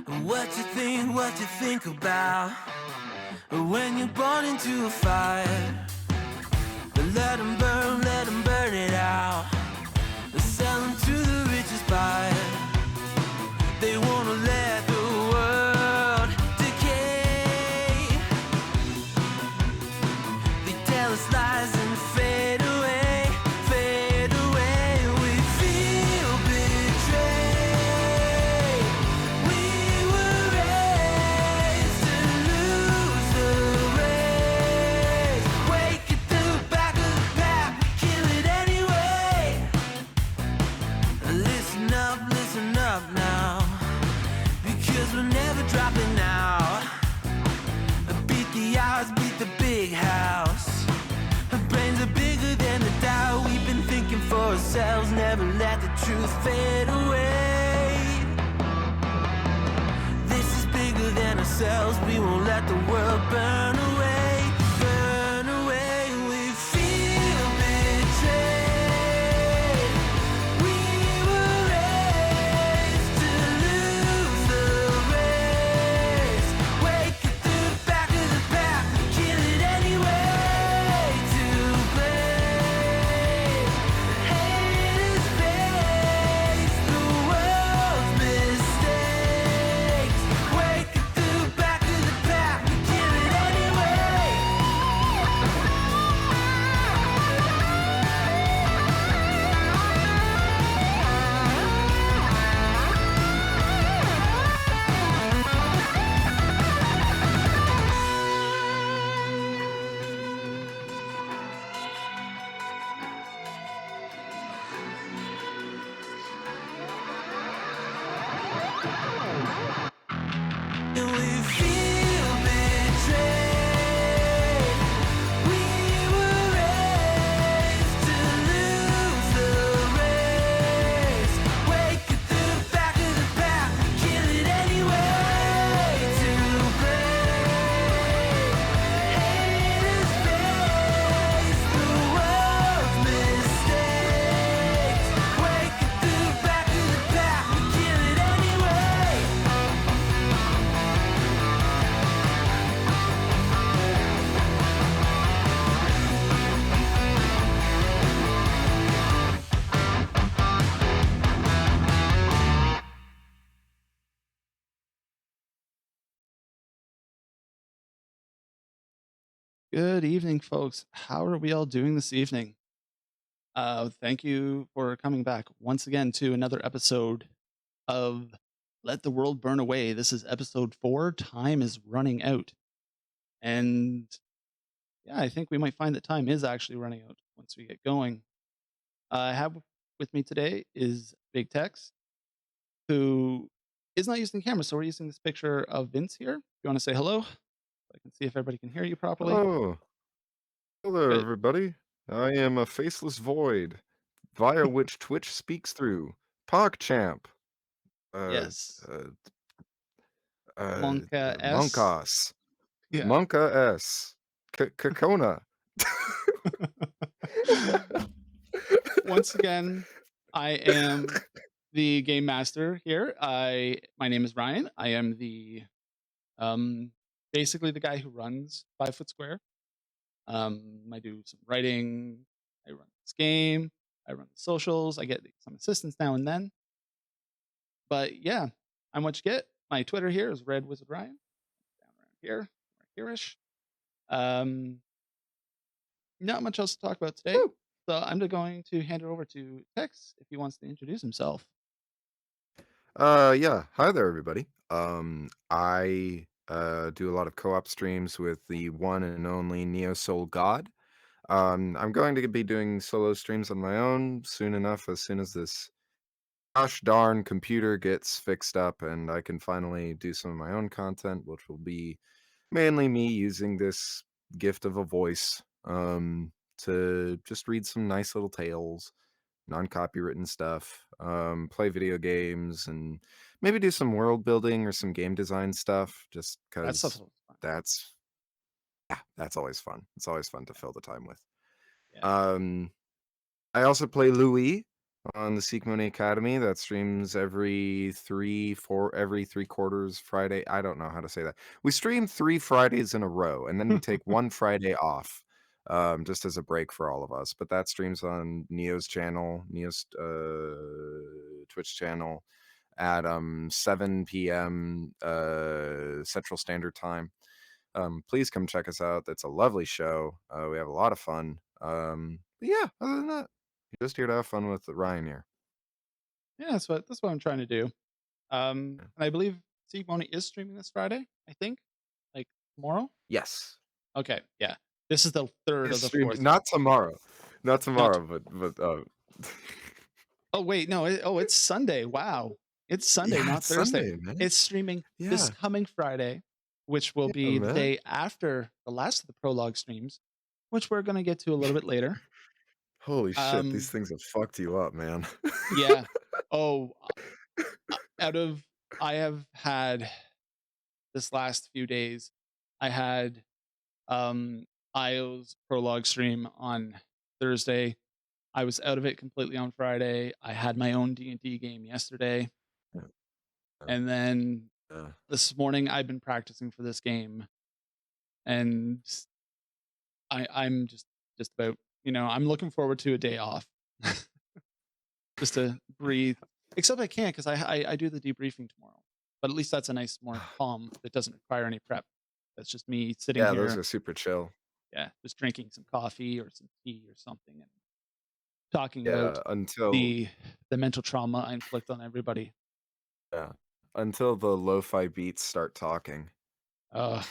What you think about when you're born into a fire? But let them burn it out. Sell them to the richest buyer. They wanna let the world decay. They tell us lies and fade away, fade away. We feel betrayed. We were raised to lose the race. Wake at the back of the pack, kill it anyway. Listen up now, because we're never dropping out. Beat the odds, beat the big house. Our brains are bigger than the doubt. We've been thinking for ourselves, never let the truth fade away. This is bigger than ourselves, we won't let the world burn away, burn away. We feel betrayed. We were raised to lose the race. Wake at the back of the pack, kill it anyway. To blame, haters face the world's mistakes. Wake at the back of the pack, kill it anyway. And we feel betrayed. We were raised to lose the race. Wake at the back of the pack, kill it anyway. To blame, haters face the world's mistakes. Wake at the back of the pack, kill it anyway. Good evening, folks. How are we all doing this evening? Thank you for coming back once again to another episode of Let the World Burn Away. This is episode 4. Time is running out. And yeah, I think we might find that time is actually running out once we get going. I have with me today is Big Tex, who is not using the camera. So we're using this picture of Vince here. You want to say hello? I can see if everybody can hear you properly. Hello. Hello, Good. everybody. I am a faceless void, via which Twitch speaks through. PogChamp. Yes. Uh, Monka S. Monkos. Yeah. Monka S. Kakona. Once again, I am the game master here. My name is Ryan. I am the basically the guy who runs 5 Foot Square. I do some writing. I run this game. I run the socials. I get some assistance now and then. But yeah, I'm what you get. My Twitter here is Red Wizard Ryan. Down around here, right here-ish. Not much else to talk about today. Woo. So I'm going to hand it over to Tex if he wants to introduce himself. Yeah. Hi there, everybody. I do a lot of co-op streams with the one and only Neo Soul God. I'm going to be doing solo streams on my own soon enough, as soon as this gosh darn computer gets fixed up and I can finally do some of my own content, which will be mainly me using this gift of a voice to just read some nice little tales, non-copywritten stuff, play video games, and maybe do some world building or some game design stuff, just That stuff's because fun. that's always fun. It's always fun to fill the time with. Yeah. I also play Louis, on the Seek Money Academy that streams every 3 quarters Friday. I don't know how to say that. We stream 3 Fridays in a row, and then we take 1 Friday off, just as a break for all of us. But that streams on Neo's channel, Neo's Twitch channel at 7 p.m. Central Standard Time. Please come check us out. That's a lovely show. We have a lot of fun. But yeah, other than that, just here to have fun with Ryan here. Yeah, that's what I'm trying to do. And I believe Seek Money is streaming this Friday, I think. Like tomorrow? Yes. Okay, yeah. This is the third of the fourth. Not tomorrow. Not tomorrow, Not- but Oh wait, no, it's Sunday. Wow. It's Sunday, yeah, not it's Thursday. Sunday, man. It's streaming this Yeah. coming Friday, which will be the man. day after the last of the prologue streams, which we're gonna get to a little bit later. Holy shit, these things have fucked you up, man. Yeah. Oh, I have had this last few days, I had IO's prologue stream on Thursday. I was out of it completely on Friday. I had my own D&D game yesterday. Yeah. And then this morning I've been practicing for this game. And I'm just about, I'm looking forward to a day off. Just to breathe. Except I can't because I do the debriefing tomorrow. But at least that's a nice, more calm that doesn't require any prep. That's just me sitting here. Yeah, those are super chill. Yeah, just drinking some coffee or some tea or something and talking about until the mental trauma I inflict on everybody. Yeah. Until the lo-fi beats start talking. I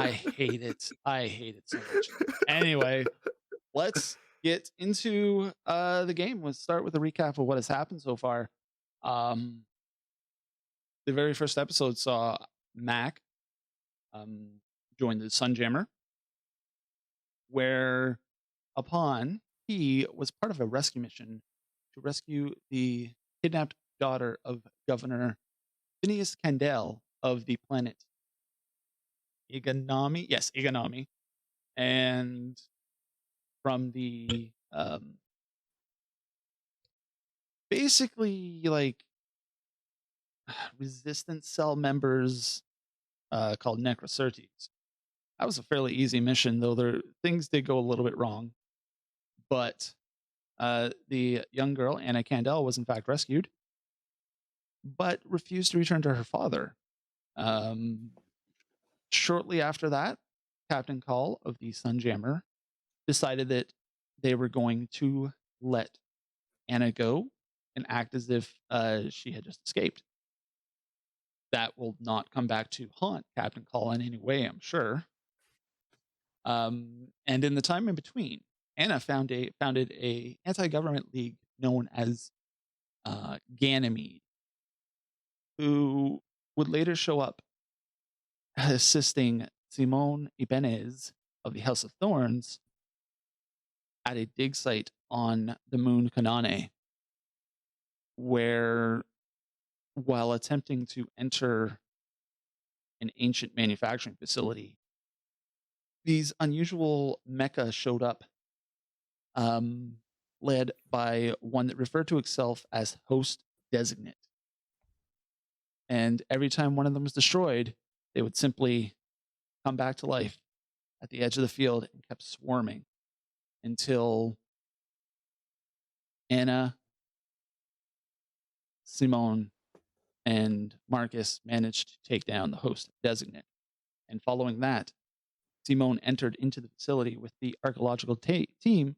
hate it. I hate it so much. Anyway, let's get into the game. Let's start with a recap of what has happened so far. The very first episode saw Mac join the Sunjammer, where upon he was part of a rescue mission to rescue the kidnapped daughter of Governor Phineas Candel of the planet Iganami. Yes, Iganami. And from the basically like resistance cell members called Necrocertes. That was a fairly easy mission, though things did go a little bit wrong. But the young girl, Anna Candel, was in fact rescued, but refused to return to her father. Shortly after that, Captain Call of the Sunjammer decided that they were going to let Anna go and act as if she had just escaped. That will not come back to haunt Captain Call in any way, I'm sure. And in the time in between, Anna founded a anti-government league known as Ganymede, who would later show up assisting Simone Ibanez of the House of Thorns at a dig site on the moon Konane, where, while attempting to enter an ancient manufacturing facility, these unusual mecha showed up, led by one that referred to itself as Host Designate. And every time one of them was destroyed, they would simply come back to life at the edge of the field and kept swarming until Anna, Simone, and Marcus managed to take down the Host Designate. And following that, Simone entered into the facility with the archaeological team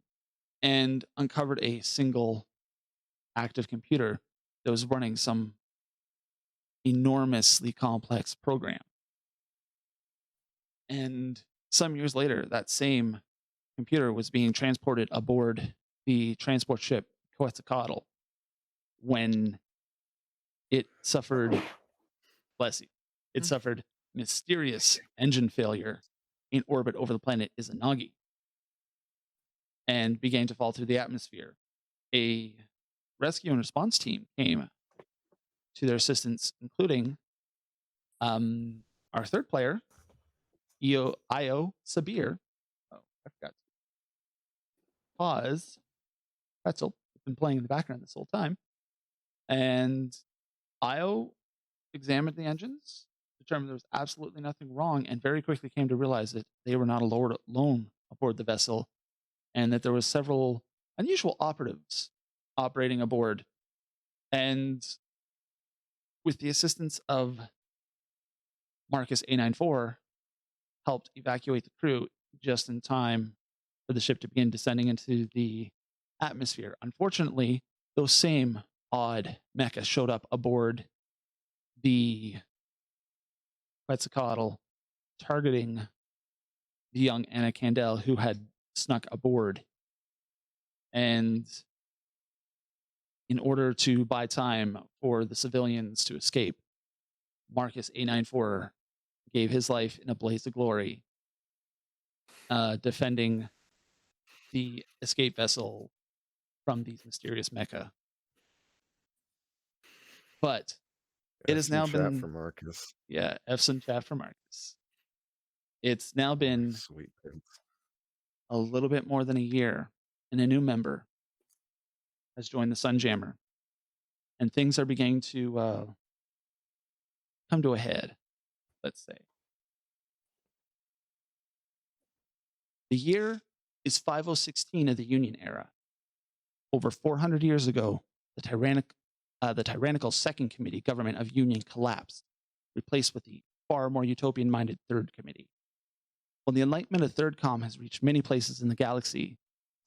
and uncovered a single active computer that was running some enormously complex program. And some years later, that same computer was being transported aboard the transport ship Quetzalcoatl when it suffered, bless you, it suffered mysterious engine failure in orbit over the planet Izanagi and began to fall through the atmosphere. A rescue and response team came to their assistance, including our third player, Io Sabir. Oh, I forgot. Pause. Quetzal. been playing in the background this whole time. And Io examined the engines, determined there was absolutely nothing wrong, and very quickly came to realize that they were not alone aboard the vessel, and that there was several unusual operatives operating aboard. And with the assistance of Marcus A94, helped evacuate the crew just in time for the ship to begin descending into the atmosphere. Unfortunately, those same odd mecha showed up aboard the Quetzalcoatl, targeting the young Anna Candel, who had snuck aboard. And in order to buy time for the civilians to escape, Marcus A94 gave his life in a blaze of glory, defending the escape vessel from these mysterious mecha. But it has F some now chat for been, Marcus. yeah, F some chat for Marcus. It's now Oh, been sweet prince. a little bit more than a year, and a new member has joined the Sunjammer, and things are beginning to come to a head, let's say. The year is 5016 of the Union era. Over 400 years ago, the tyrannical Second Committee government of Union collapsed, replaced with the far more utopian-minded Third Committee. While the enlightenment of Third Com has reached many places in the galaxy,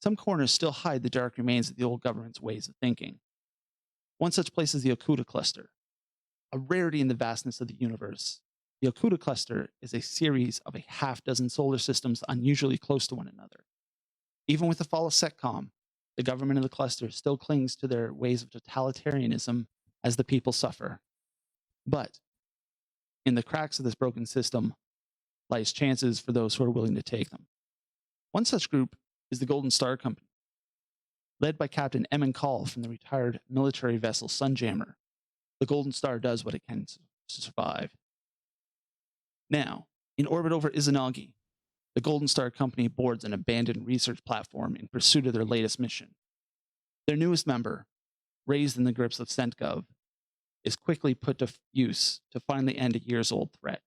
some corners still hide the dark remains of the old government's ways of thinking. One such place is the Okuda Cluster, a rarity in the vastness of the universe. The Okuda Cluster is a series of a half-dozen solar systems unusually close to one another. Even with the fall of SecCom, the government of the cluster still clings to their ways of totalitarianism as the people suffer. But in the cracks of this broken system lies chances for those who are willing to take them. One such group is the Golden Star Company, led by Captain Emin Call from the retired military vessel Sunjammer. The Golden Star does what it can to survive. Now, in orbit over Izanagi, the Golden Star Company boards an abandoned research platform in pursuit of their latest mission. Their newest member, raised in the grips of CentGov, is quickly put to use to finally end a years-old threat.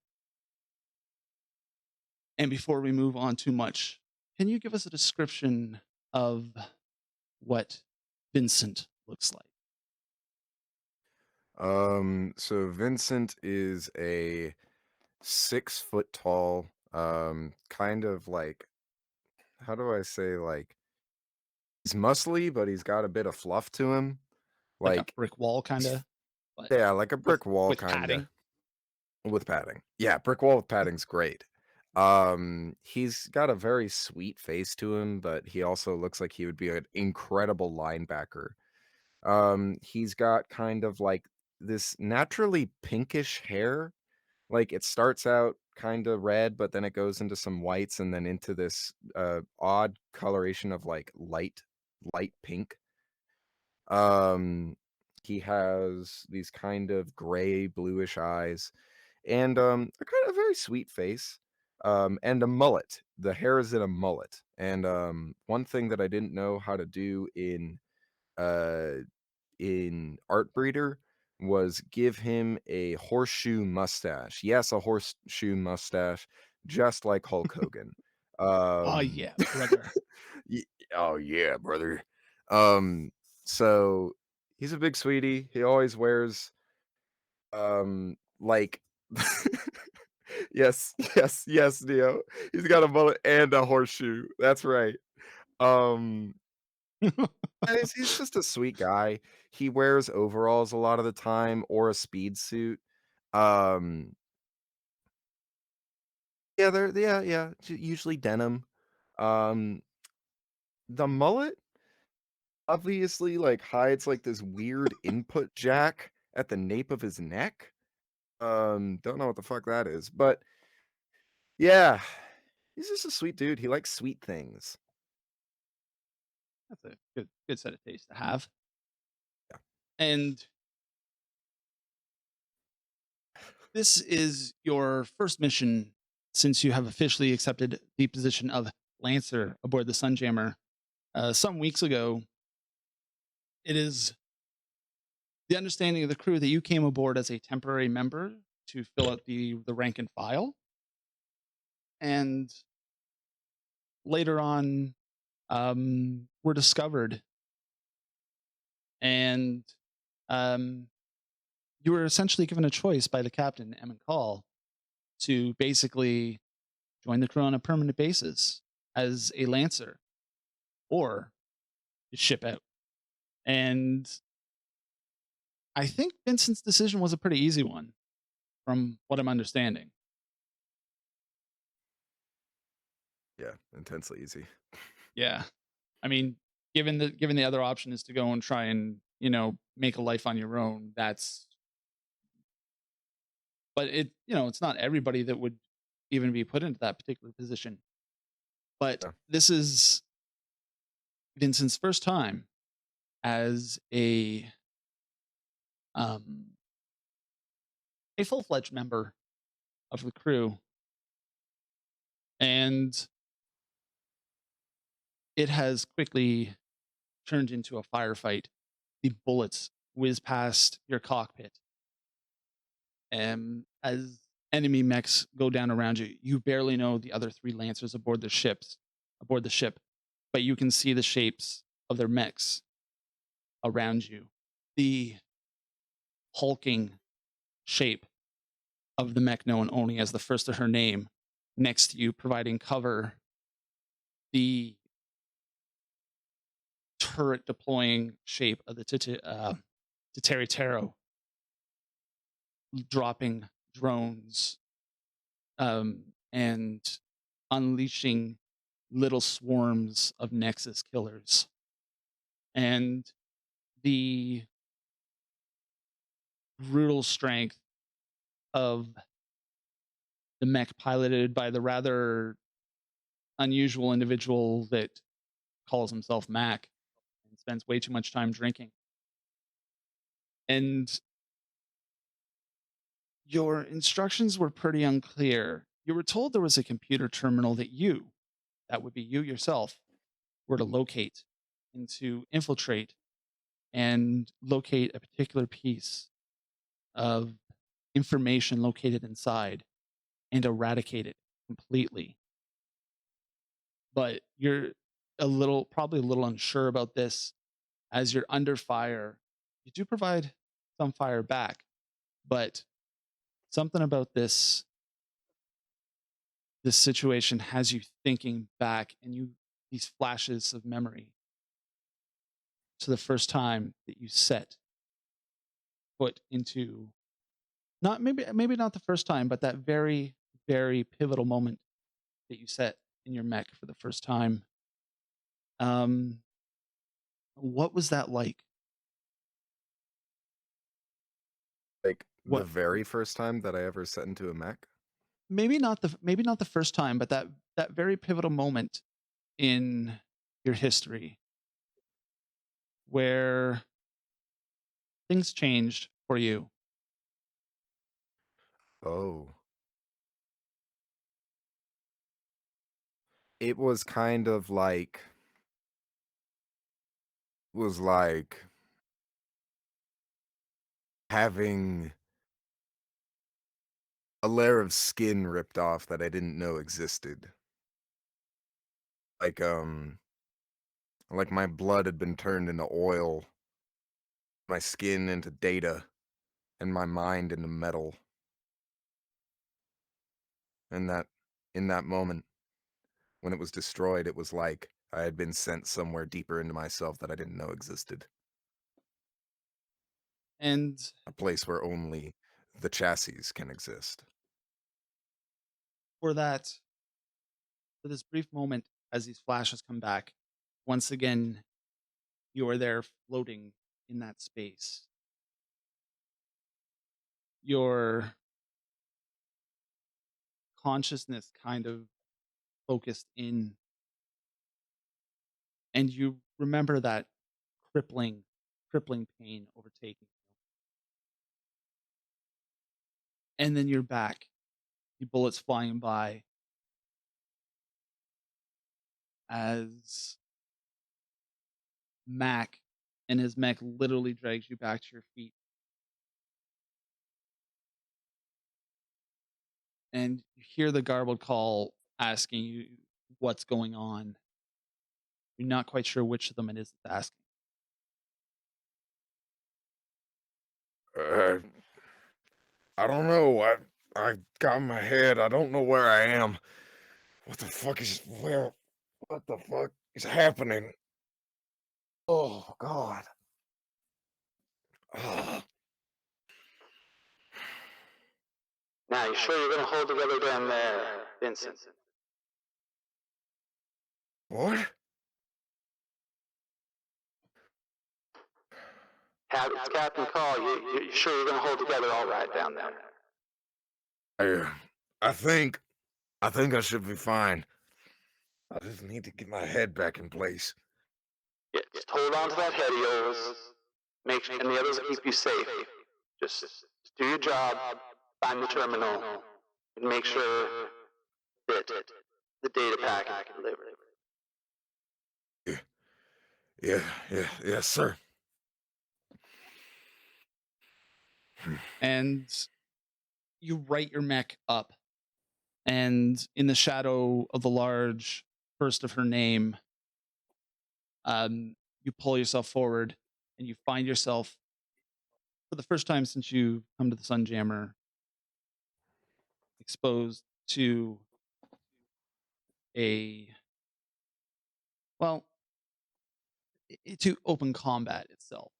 And before we move on too much, can you give us a description of what Vincent looks like? So Vincent is a 6 foot tall, kind of like, how do I say, like, he's muscly, but he's got a bit of fluff to him. Like a Like, brick wall, kind of, but yeah, like a brick wall, with kind of, padding. with padding. Yeah, brick wall with padding's great. He's got a very sweet face to him, but he also looks like he would be an incredible linebacker. He's got kind of like this naturally pinkish hair. Like, it starts out kind of red, but then it goes into some whites and then into this odd coloration of like light pink. Um, he has these kind of gray bluish eyes and a kind of very sweet face. And a mullet. The hair is in a mullet. And one thing that I didn't know how to do uh Art Breeder was give him a horseshoe mustache. Yes, a horseshoe mustache, just like Hulk Hogan. Oh Um, yeah, brother. y- oh yeah, brother. Um, so he's a big sweetie. He always wears like yes, Neo. He's got a mullet and a horseshoe. That's right. Um, he's just a sweet guy. He wears overalls a lot of the time or a speed suit. Um, yeah, usually denim. Um, the mullet obviously like hides like this weird input jack at the nape of his neck. Don't know what the fuck that is, but yeah, he's just a sweet dude. He likes sweet things. That's a good set of tastes to have. Yeah. And this is your first mission since you have officially accepted the position of Lancer aboard the Sunjammer. Some weeks ago, it is the understanding of the crew that you came aboard as a temporary member to fill out the rank and file, and later on were discovered, and um, you were essentially given a choice by the captain, Emmett Call, to basically join the crew on a permanent basis as a lancer or to ship out. And I think Vincent's decision was a pretty easy one, from what I'm understanding. Yeah, intensely easy. Yeah, I mean, given the other option is to go and try and make a life on your own, that's but it's not everybody that would even be put into that particular position. But Yeah. this is Vincent's first time as um a full-fledged member of the crew, and it has quickly turned into a firefight. The bullets whiz past your cockpit, and as enemy mechs go down around you, you barely know the other three lancers aboard the ship, but you can see the shapes of their mechs around you. The hulking shape of the mech known only as the first of her name next to you, providing cover. The turret deploying shape of the Titeritero, dropping drones and unleashing little swarms of Nexus killers. And the brutal strength of the mech piloted by the rather unusual individual that calls himself Mac and spends way too much time drinking. And your instructions were pretty unclear. You were told there was a computer terminal that would be you yourself, were to locate and to infiltrate and locate a particular piece of information located inside and eradicate it completely. But you're probably a little unsure about this as you're under fire. You do provide some fire back, but something about this situation has you thinking back, and these flashes of memory to the first time that you set foot into, not maybe not the first time, but that very, very pivotal moment that you set in your mech for the first time. um what was that like? Like the What very first time that I ever set into a mech. maybe not the first time, but that very pivotal moment in your history where things changed for you. Oh, it was kind of like was like having a layer of skin ripped off that I didn't know existed. Like like my blood had been turned into oil, my skin into data, and my mind into metal. And that in that moment when it was destroyed, it was like I had been sent somewhere deeper into myself that I didn't know existed. And A place where only the chassis can exist. for that for this brief moment, as these flashes come back, once again you are there floating in that space. Your consciousness kind of focused in, and you remember that crippling pain overtaking you. And then you're back, the bullets flying by as Mac and his mech literally drags you back to your feet. And you hear the garbled call asking you what's going on. You're not quite sure which of them it is that's asking. Uh, I don't know. I got in my head. I don't know where I am. What the fuck is where? What the fuck is happening? Oh God. Ah. Now, you sure you're gonna hold together down there, Vincent? What? It's Captain Call. You sure you're gonna hold together all right down there? I think I should be fine. I just need to get my head back in place. Yeah, just hold on to that head of yours. And the others will keep you safe. Just do your job, find the terminal, and make sure that the data packet is delivered. Yes, sir. And you right your mech up, and in the shadow of the large burst of her name, you pull yourself forward, and you find yourself, for the first time since you come to the Sunjammer, exposed to a well, to open combat itself.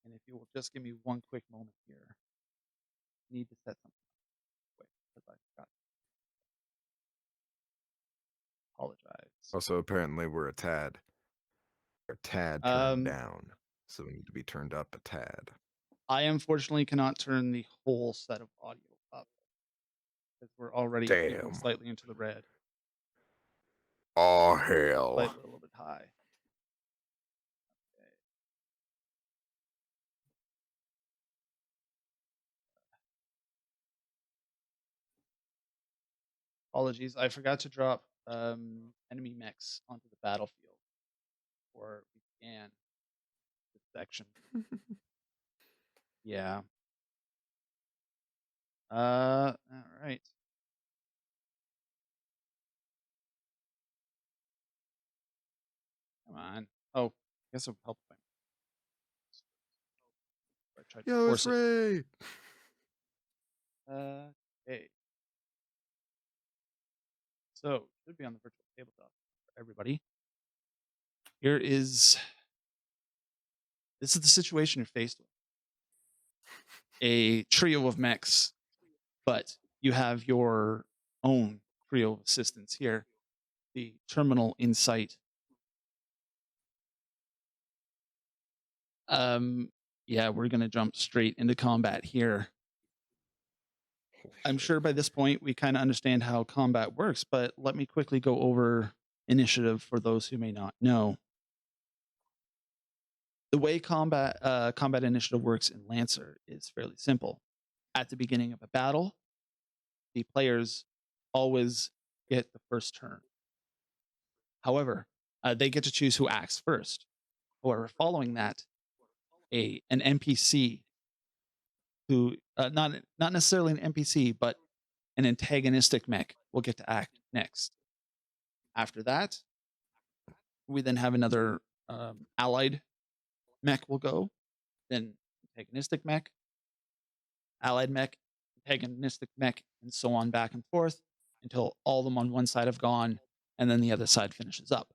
And if you will just give me one quick moment here, I need to set something up quick because I forgot. Apologize. Also, apparently we're a tad turned down, so we need to be turned up a tad. I unfortunately cannot turn the whole set of audio up because we're already creeping slightly into the red. Oh hell! Slightly a little bit high. Okay. Apologies, I forgot to drop enemy mechs onto the battlefield before we began this section. Yeah. All right. Come on. Oh, I guess it would help if I tried to force it. Ray! Okay. So, should be on the virtual tabletop for everybody. This is the situation you're faced with. A trio of mechs, but you have your own trio of assistants here. The terminal in sight. Yeah, we're gonna jump straight into combat here. I'm sure by this point we kind of understand how combat works, but let me quickly go over initiative for those who may not know. The way combat initiative works in Lancer is fairly simple. At the beginning of a battle, the players always get the first turn. However, they get to choose who acts first. However, following that, an NPC who not necessarily an NPC, but an antagonistic mech will get to act next. After that, we then have another allied mech will go, then antagonistic mech, allied mech, antagonistic mech, and so on back and forth until all of them on one side have gone, and then the other side finishes up.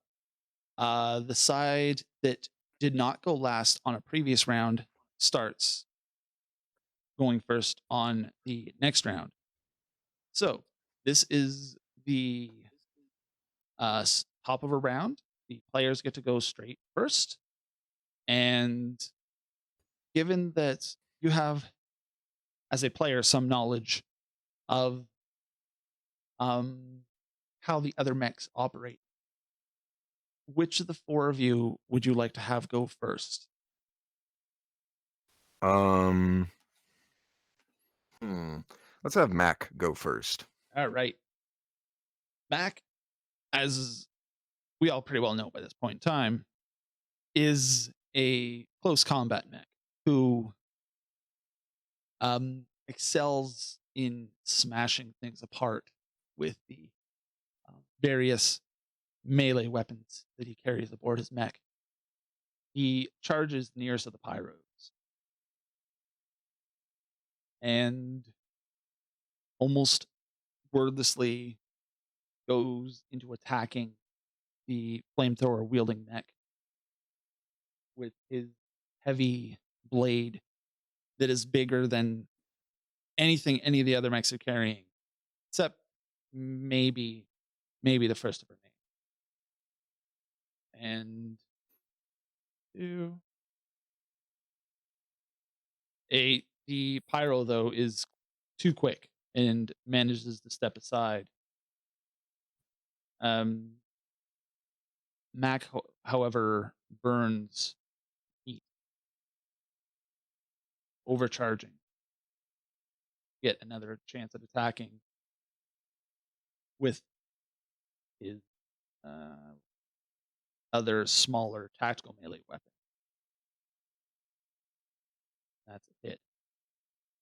The side that did not go last on a previous round starts going first on the next round. So this is the top of a round. The players get to go straight first. And given that you have, as a player, some knowledge of how the other mechs operate, which of the four of you would you like to have go first? Let's have Mac go first. All right. Mac, as we all pretty well know by this point in time, is a close combat mech who excels in smashing things apart with the various melee weapons that he carries aboard his mech. He charges the nearest of the pyros and almost wordlessly goes into attacking the flamethrower wielding mech with his heavy blade that is bigger than anything any of the other mechs are carrying, except maybe the first of her name. And the pyro though is too quick and manages to step aside. Mac, however, burns heat, overcharging. Get another chance at attacking with his other smaller tactical melee weapon. That's a hit.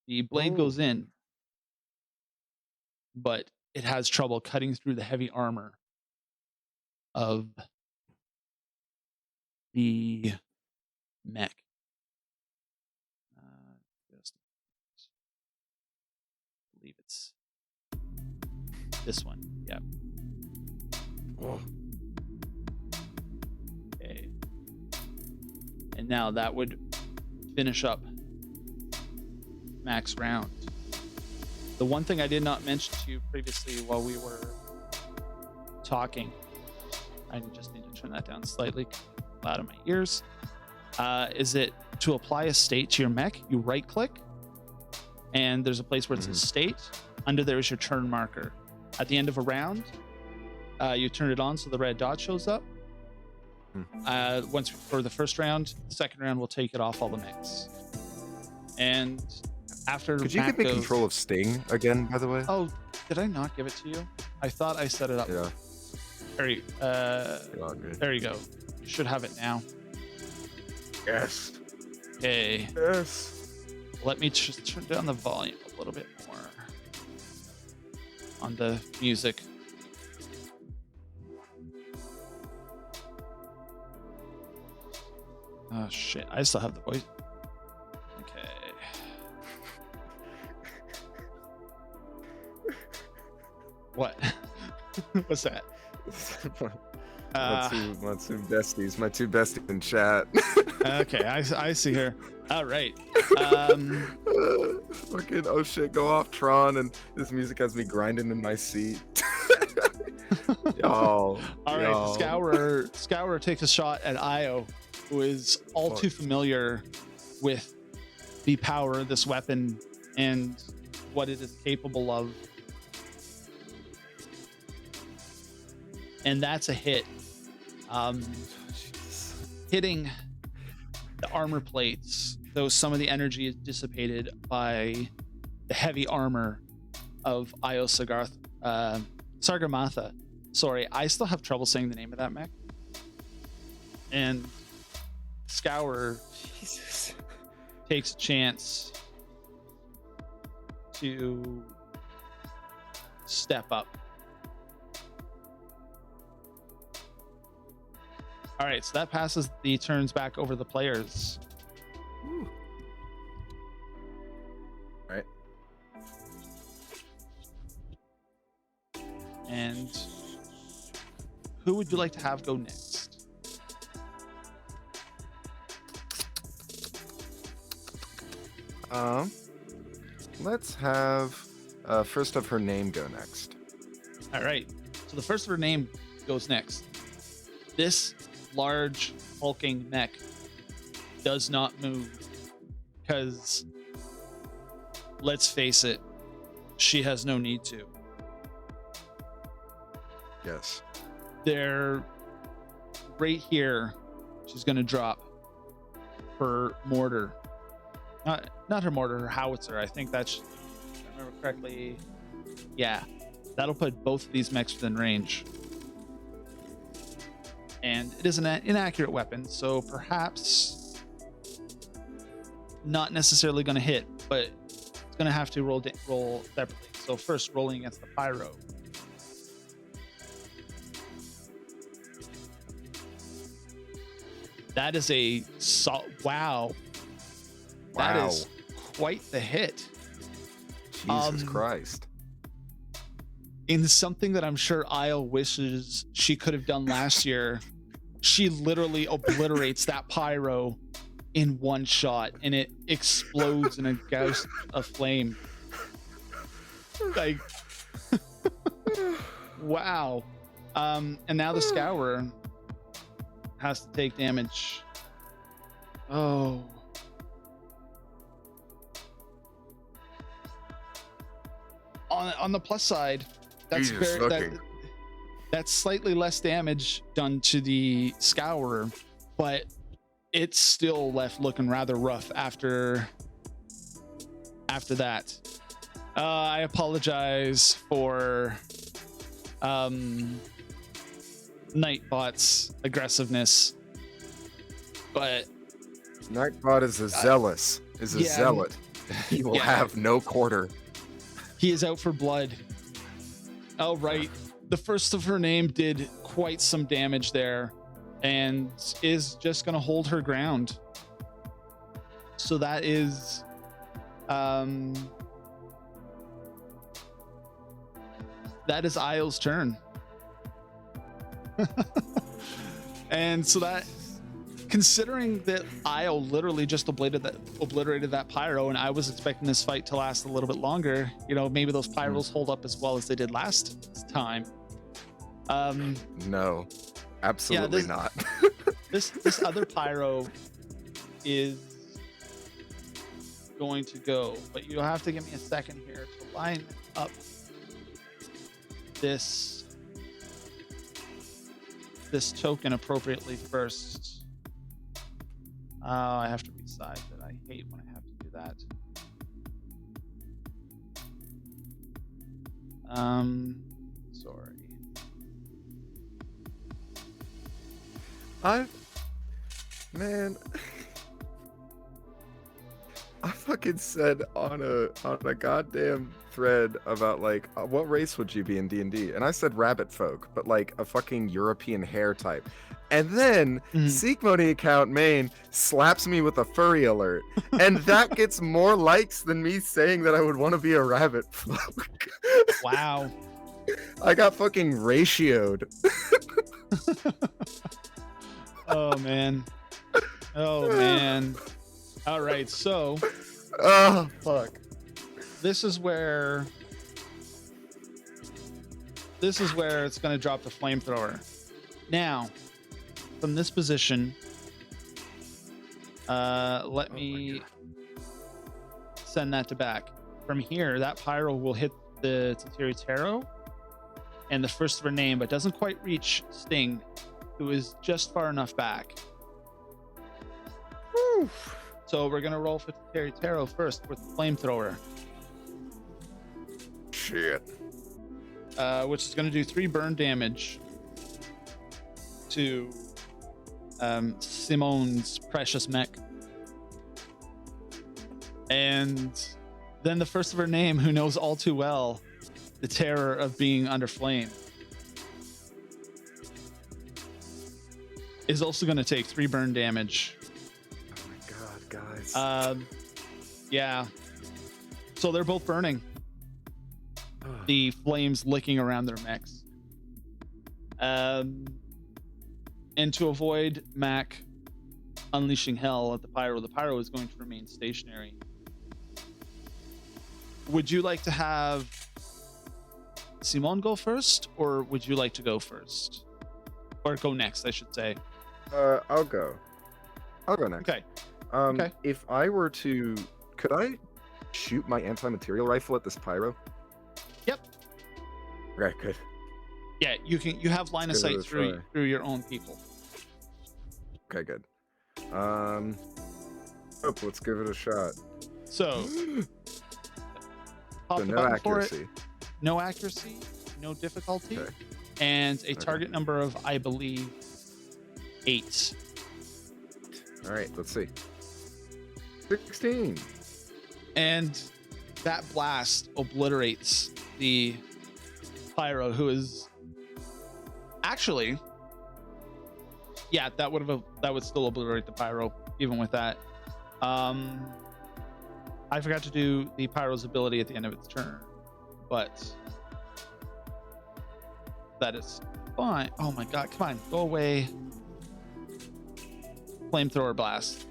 The blade goes in, but it has trouble cutting through the heavy armor of the mech. Just I believe it's this one. Yep. Oh. Okay. And now that would finish up Mac's round. The one thing I did not mention to you previously while we were talking, I just need to turn that down slightly, loud in my ears, is that to apply a state to your mech, you right click and there's a place where it says state. Under there is your turn marker. At the end of a round, you turn it on so the red dot shows up. Once for the first round, the second round will take it off all the mechs. And after Could you give me control of Sting again, by the way? Oh, did I not give it to you? I thought I set it up. Yeah. There you go. You should have it now. Yes. Okay. Yes. Let me just turn down the volume a little bit more on the music. Oh shit, I still have the voice. Okay. What? What's that? my two besties, my two besties in chat. Okay, I see her. All right. Fucking oh shit, go off Tron, and this music has me grinding in my seat. Y'all. All right, Scourer takes a shot at Io, who is all too familiar with the power of this weapon and what it is capable of. And that's a hit. Hitting the armor plates, though some of the energy is dissipated by the heavy armor of Io Sargamatha. Sorry, I still have trouble saying the name of that mech. And Scour takes a chance to step up. All right, so that passes the turns back over the players. Ooh. All right. And who would you like to have go next? Let's have first of her name go next. All right, so the first of her name goes next. This large hulking mech does not move because, let's face it, she has no need to. Yes. They're right here. She's going to drop her mortar. Not her mortar, her howitzer. I think that's, if I remember correctly. Yeah, that'll put both of these mechs within range. And it is an inaccurate weapon, so perhaps not necessarily going to hit, but it's going to have to roll separately. So first, rolling against the pyro. That is a wow. That is quite the hit. Jesus Christ. In something that I'm sure Isle wishes she could have done last year, she literally obliterates that pyro in one shot, and it explodes in a gauge of flame. Like, wow. And now the Scourer has to take damage. Oh. On the plus side, that's that's slightly less damage done to the Scourer, but it's still left looking rather rough after that. I apologize for Nightbot's aggressiveness, but Nightbot is a zealous, zealot. He will have no quarter. He is out for blood. Oh, right. The first of her name did quite some damage there and is just going to hold her ground. So that is Isle's turn. And so that, considering that Isle literally just obliterated that pyro, and I was expecting this fight to last a little bit longer, maybe those pyros hold up as well as they did last time. No, absolutely not. this other pyro is going to go, but you'll have to give me a second here to line up this token appropriately first. I have to resize it. I hate when I have to do that. Sorry. I fucking said on a goddamn thread about like what race would you be in D&D, and I said rabbit folk, but like a fucking European hair type. And then Seek Money account main slaps me with a furry alert, and that gets more likes than me saying that I would want to be a rabbit folk. Wow. I got fucking ratioed. Oh man. All right, so oh fuck. This is where it's going to drop the flamethrower. Now, from this position, let me send that to back. From here, that pyro will hit the Taro and the first of her name, but doesn't quite reach Sting, who is just far enough back. Whew. So we're gonna roll for Taro first with the flamethrower. Shit. Which is gonna do 3 burn damage to Simone's precious mech. And then the first of her name, who knows all too well the terror of being under flame, is also going to take 3 burn damage. Oh my god, guys. Yeah. So they're both burning. The flames licking around their mechs. And to avoid Mac unleashing hell at the pyro is going to remain stationary. Would you like to have Simone go first, or would you like to go first? Or go next, I should say. I'll go next. Okay. Okay. If I were to, could I shoot my anti-material rifle at this pyro? Yep. Okay, good. Yeah, you have line of sight through your own people. Okay, good. Let's give it a shot. So, pop the no button for accuracy. it. No accuracy, no difficulty, Okay. and a target number of, I believe, 8. All right, let's see. 16. And that blast obliterates the pyro, who is actually, yeah, that would still obliterate the pyro even with that. I forgot to do the pyro's ability at the end of its turn, but that is fine. Oh my god, come on, go away. Flamethrower blast.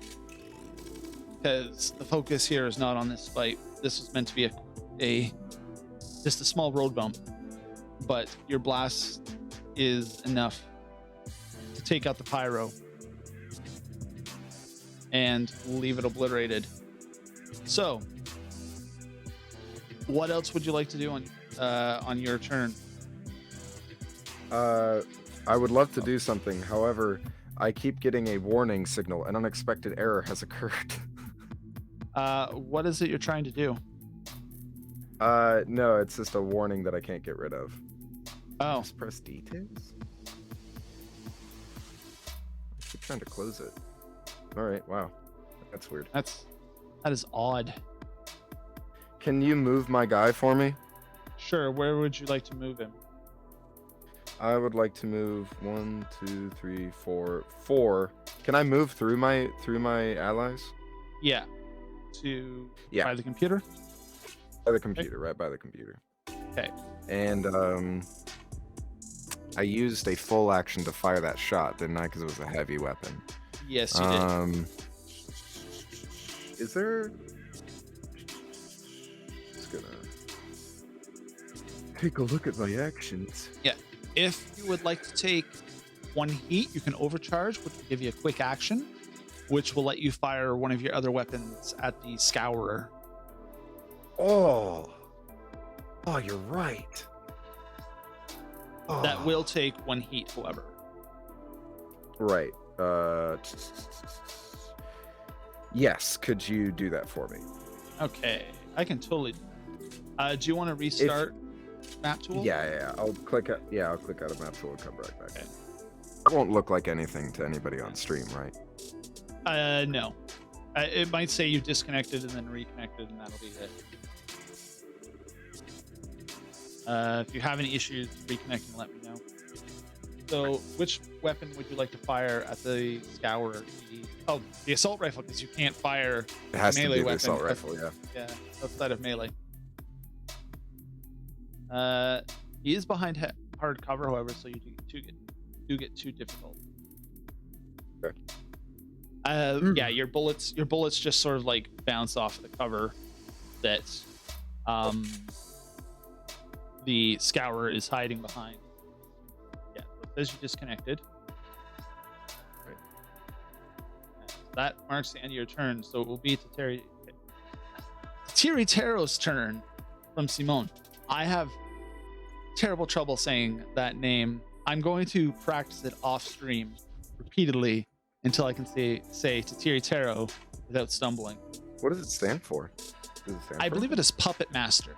Because the focus here is not on this fight. This was meant to be just a small road bump, but your blast is enough to take out the pyro and leave it obliterated. So, what else would you like to do on your turn? I would love to do something. However, I keep getting a warning signal. An unexpected error has occurred. What is it you're trying to do? No, it's just a warning that I can't get rid of. Oh, Just press details. I keep trying to close it. All right, wow, that's weird. that is odd. Can you move my guy for me? Sure. Where would you like to move him? I would like to move 1, 2, 3, 4, 4. Can I move through my allies? Yeah. Yeah. By the computer. By the computer, right by the computer. Okay. And I used a full action to fire that shot, didn't I? Because it was a heavy weapon. Yes, you did. Is there? Just gonna take a look at my actions. Yeah. If you would like to take 1 heat, you can overcharge, which will give you a quick action, which will let you fire one of your other weapons at the Scourer. Oh, you're right. Oh. That will take 1 heat, however. Right. Yes. Could you do that for me? Okay, I can totally. Do you want to restart map tool? Yeah. I'll click out of map tool and come right back. Okay. It won't look like anything to anybody on stream, right? No. It might say you disconnected and then reconnected, and that'll be it. If you have any issues reconnecting, let me know. So, which weapon would you like to fire at the Scourer? The assault rifle, because you can't fire It has melee to be the weapon. assault rifle, yeah. Yeah, outside of melee. He is behind hard cover, however, so you do get too difficult. Okay. Yeah, your bullets just sort of like bounce off the cover that the Scourer is hiding behind. Yeah, so it says you disconnected. Right. That marks the end of your turn, so it will be Tiritero's turn from Simone. I have terrible trouble saying that name. I'm going to practice it off stream repeatedly until I can say to Tiritero without stumbling. What does it stand for? I believe it is Puppet Master.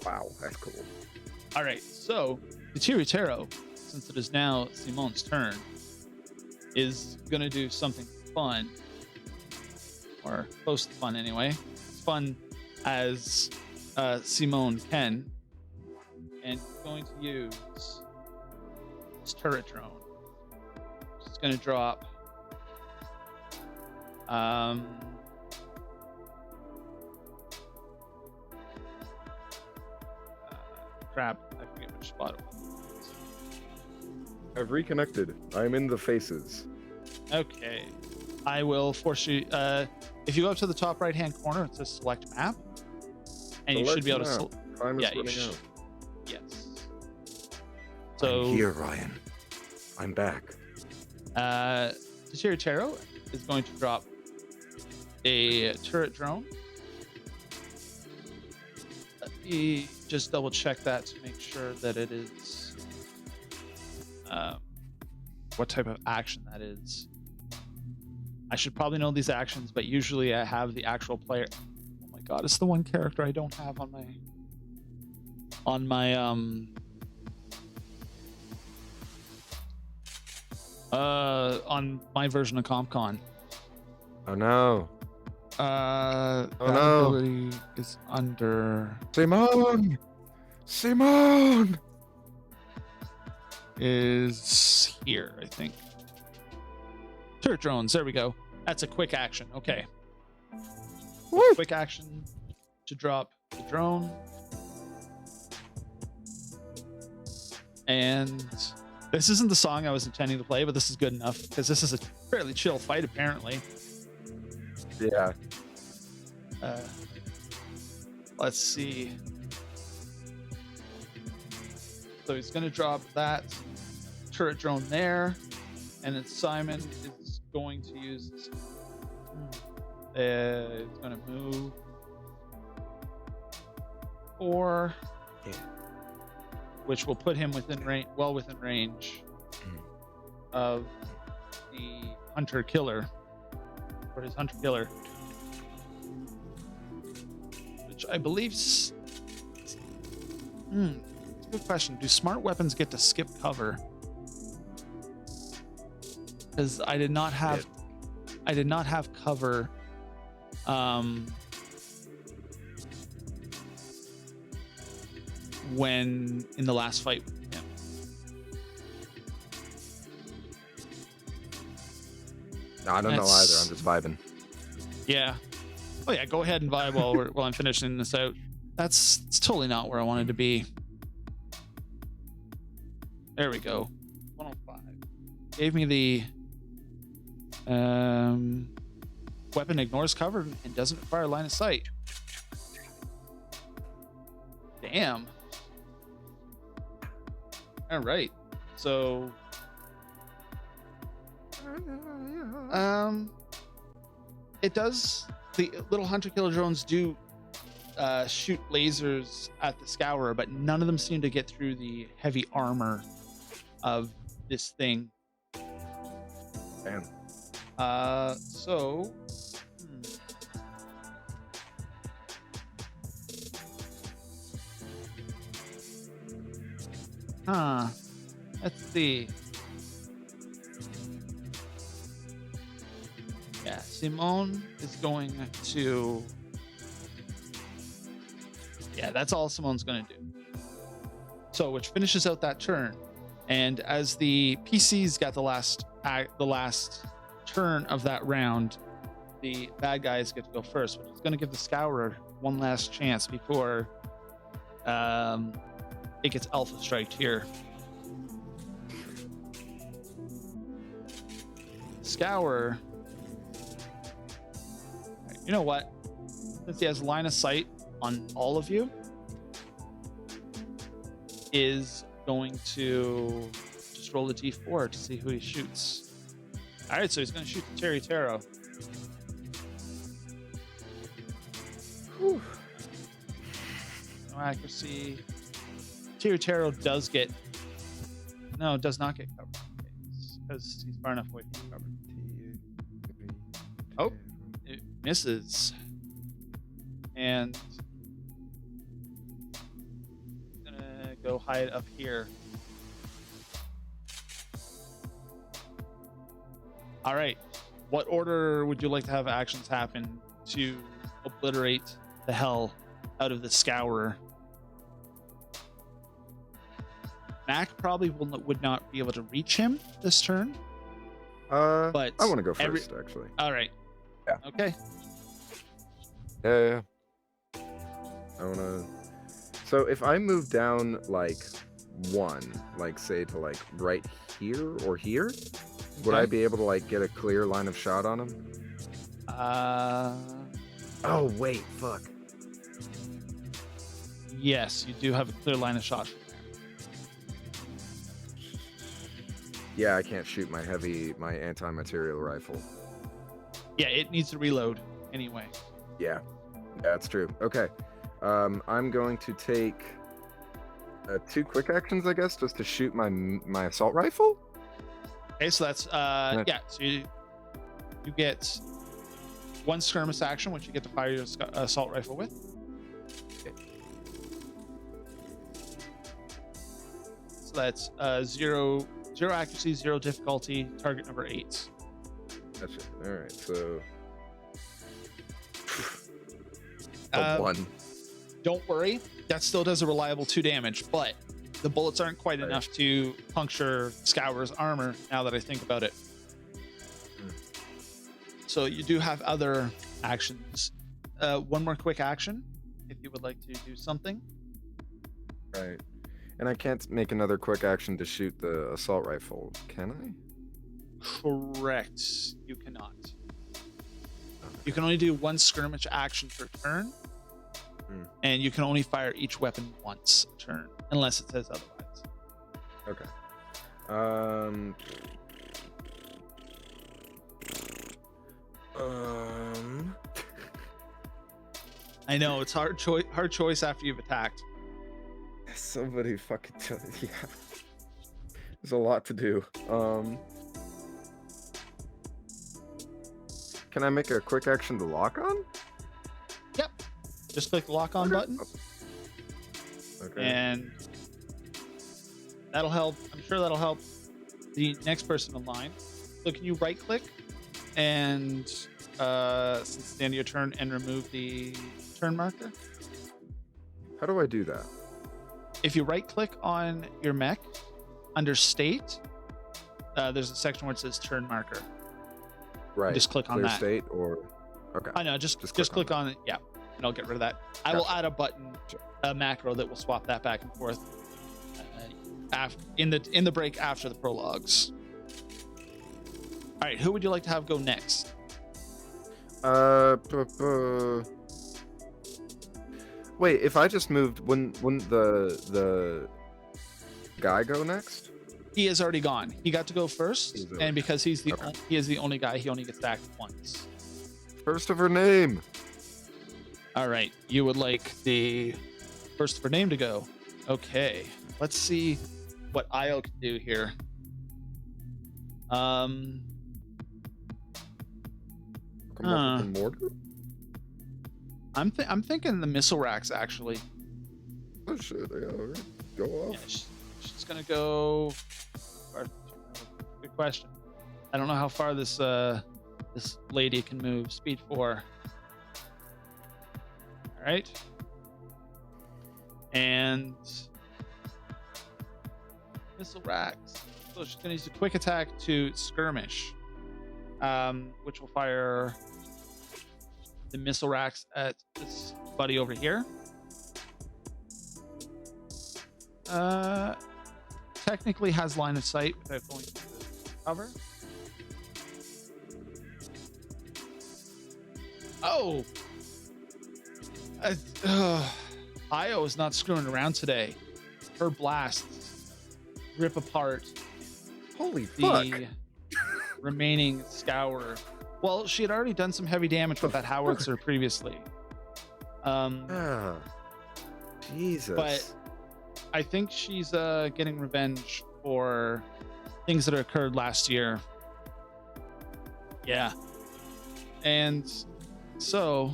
Wow, that's cool. All right, so the Tiritero, since it is now Simone's turn, is going to do something fun, or close to fun anyway. Fun as Simone can, and he's going to use his turret drone. It's going to drop crap, I forget which spot it was. I've reconnected. I'm in the faces. Okay, I will force you. If you go up to the top right hand corner, it says select map, and you should be able to. Time is Yeah, you running should. out. Yes. So I'm here, Ryan. I'm back. Tiritero is going to drop a turret drone. Let me just double check that to make sure that it is what type of action that is. I should probably know these actions, but usually I have the actual player. Oh my god, it's the one character I don't have on my version of CompCon. Oh no. That no. ability is under Simone is here, I think. Turret drones, there we go. That's a quick action. Okay. Woo. Quick action to drop the drone. And this isn't the song I was intending to play, but this is good enough because this is a fairly chill fight, apparently. Yeah. Let's see. So he's going to drop that turret drone there, and then Simon is going to use. He's going to move 4, which will put him within range, well within range of the hunter killer, or his hunter killer, which I believe. Good question. Do smart weapons get to skip cover? Because I did not have cover. When in the last fight with him. No, I don't know either. I'm just vibing. Yeah. Oh yeah. Go ahead and vibe while I'm finishing this out. It's totally not where I wanted to be. There we go. 105. Gave me the weapon ignores cover and doesn't require line of sight. Damn. All right. So it does, the little hunter killer drones do shoot lasers at the scourer, but none of them seem to get through the heavy armor of this thing. Damn. So let's see. Yeah, Simone is going to. Yeah, that's all Simone's going to do. So, which finishes out that turn. And as the PC's got the last turn of that round, the bad guys get to go first, which is going to give the Scourer one last chance before it gets alpha striked here. Scour. You know what? Since he has line of sight on all of you, is going to just roll a d4 to see who he shoots. All right, so he's going to shoot the Terry Taro. No accuracy. Terry Taro does not get covered because he's far enough away from cover. Oh, it misses. And I'm gonna go hide up here. All right. What order would you like to have actions happen to obliterate the hell out of the Scourer? Mac probably would not be able to reach him this turn. But I want to go first, actually. All right. Yeah. Okay. Yeah. I want to. So if I move down like 1, like say to like right here or here, would I be able to like get a clear line of shot on him? Oh wait, fuck. Yes, you do have a clear line of shot. Yeah, I can't shoot my anti-material rifle. Yeah, it needs to reload anyway. Yeah, that's true. Okay, I'm going to take 2 quick actions, I guess, just to shoot my assault rifle. Okay, so that's yeah. So you get 1 skirmish action, which you get to fire your assault rifle with. Okay. So that's 0 accuracy, 0 difficulty, target number 8. That's it. All right, so One. Don't worry, that still does a reliable 2 damage, but the bullets aren't quite enough to puncture Scour's armor, now that I think about it. So you do have other actions. One more quick action, if you would like to do something. Right. And I can't make another quick action to shoot the assault rifle, can I? Correct. You cannot. You can only do 1 skirmish action per turn, and you can only fire each weapon once a turn, unless it says otherwise. Okay. I know it's hard choice after you've attacked. Somebody fucking tell me. Yeah. There's a lot to do. Can I make a quick action to lock on? Yep. Just click the lock on button, Okay. and that'll help. I'm sure that'll help the next person in line. So can you right click and since it's the end of your turn, and remove the turn marker? How do I do that? If you right click on your mech under state, there's a section where it says turn marker. Right. Just click on Clear that. state or okay. I know, just click on it. Yeah, and I'll get rid of that. I will add a button, a macro that will swap that back and forth in the break after the prologues. All right, who would you like to have go next? Wait, if I just moved, wouldn't the guy go next? He has already gone. He got to go first, already and because he is the only guy, he only gets to act once. First of her name. All right, you would like the first of her name to go. Okay, let's see what Io can do here. Come up with a mortar? I'm thinking the missile racks actually. Oh shit! Yeah, all right. Go off. Yeah, she's gonna go. Good question. I don't know how far this lady can move. Speed 4. All right. And missile racks. So she's gonna use a quick attack to skirmish, which will fire the missile racks at this buddy over here. Technically has line of sight without going to cover. Oh! Io is not screwing around today. Her blasts rip apart Holy fuck! the remaining Scour. Well, she had already done some heavy damage with that howitzer previously. Jesus. But I think she's getting revenge for things that occurred last year. Yeah. And so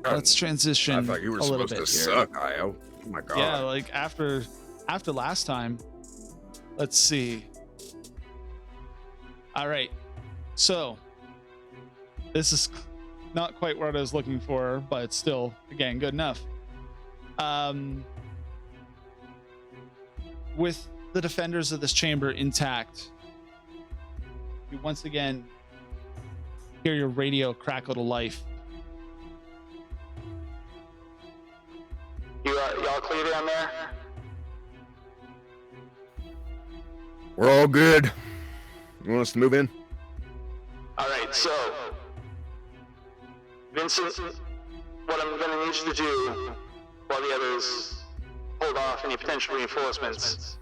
let's transition I thought you were a little supposed bit to here. suck, Io. Oh my god. Yeah, like after last time. Let's see. All right. So this is not quite what I was looking for, but still, again, good enough. With the defenders of this chamber intact, you once again hear your radio crackle to life. Y'all clear down there? We're all good. You want us to move in? All right, so Vincent, what I'm going to need you to do while the others hold off any potential reinforcements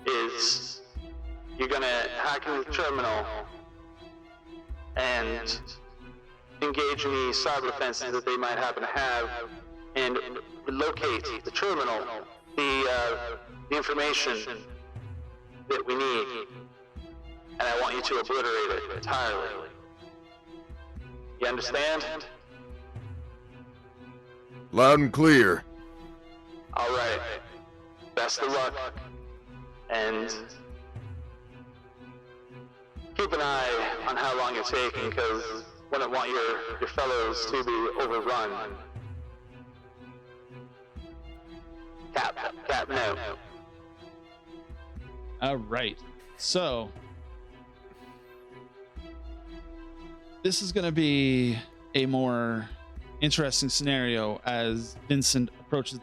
is you're going to hack into the terminal and engage any cyber defenses that they might happen to have and locate the terminal, the information that we need, and I want you to obliterate it entirely. You understand? Loud and clear. All right. Best of luck, and keep an eye on how long you're taking, because we don't want your fellows to be overrun. Cap, no. All right. So this is going to be a more interesting scenario as Vincent approaches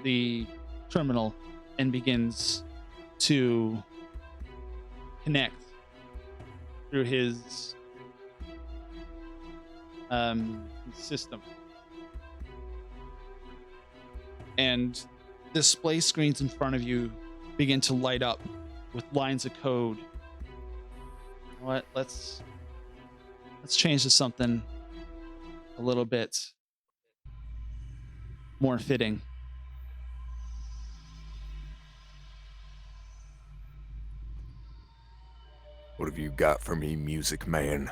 the terminal and begins to connect through his system. And display screens in front of you begin to light up with lines of code. You know what? Let's change to something a little bit more fitting. What have you got for me, music man?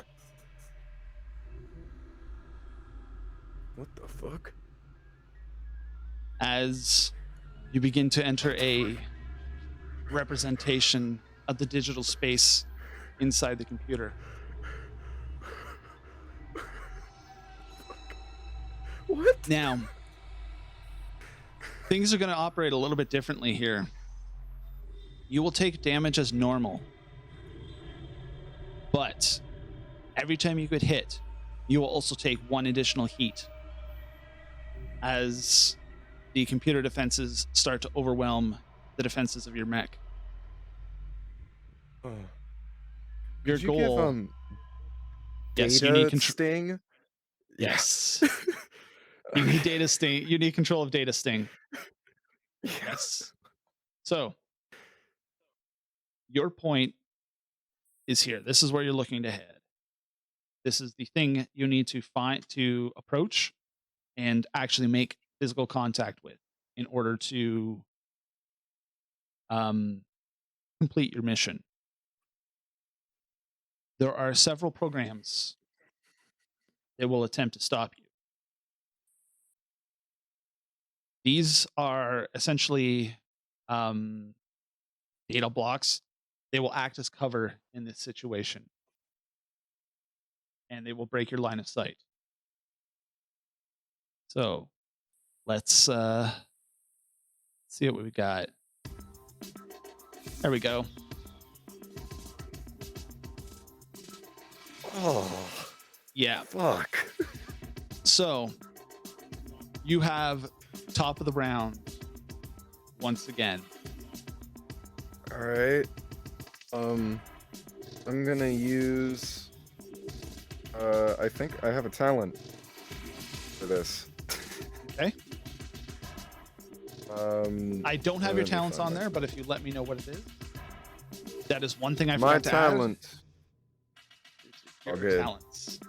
What the fuck? As you begin to enter a representation of the digital space inside the computer. What? Now, things are going to operate a little bit differently here. You will take damage as normal, but every time you get hit, you will also take 1 additional heat as the computer defenses start to overwhelm the defenses of your mech. Your Could you goal. give, Yes, data you need sting? Yes. You need data sting. You need control of data sting. Yes. So, your point is here. This is where you're looking to head. This is the thing you need to find, to approach and actually make physical contact with in order to complete your mission. There are several programs that will attempt to stop you. These are essentially data blocks. They will act as cover in this situation, and they will break your line of sight. So let's see what we got. There we go. Oh, Yeah. fuck. So you have top of the round once again. All right. I'm gonna use. I think I have a talent for this. Okay. I don't have your let me talents find on my- there, but if you let me know what it is, that is one thing I My forgot to add. talent Your Okay. talents.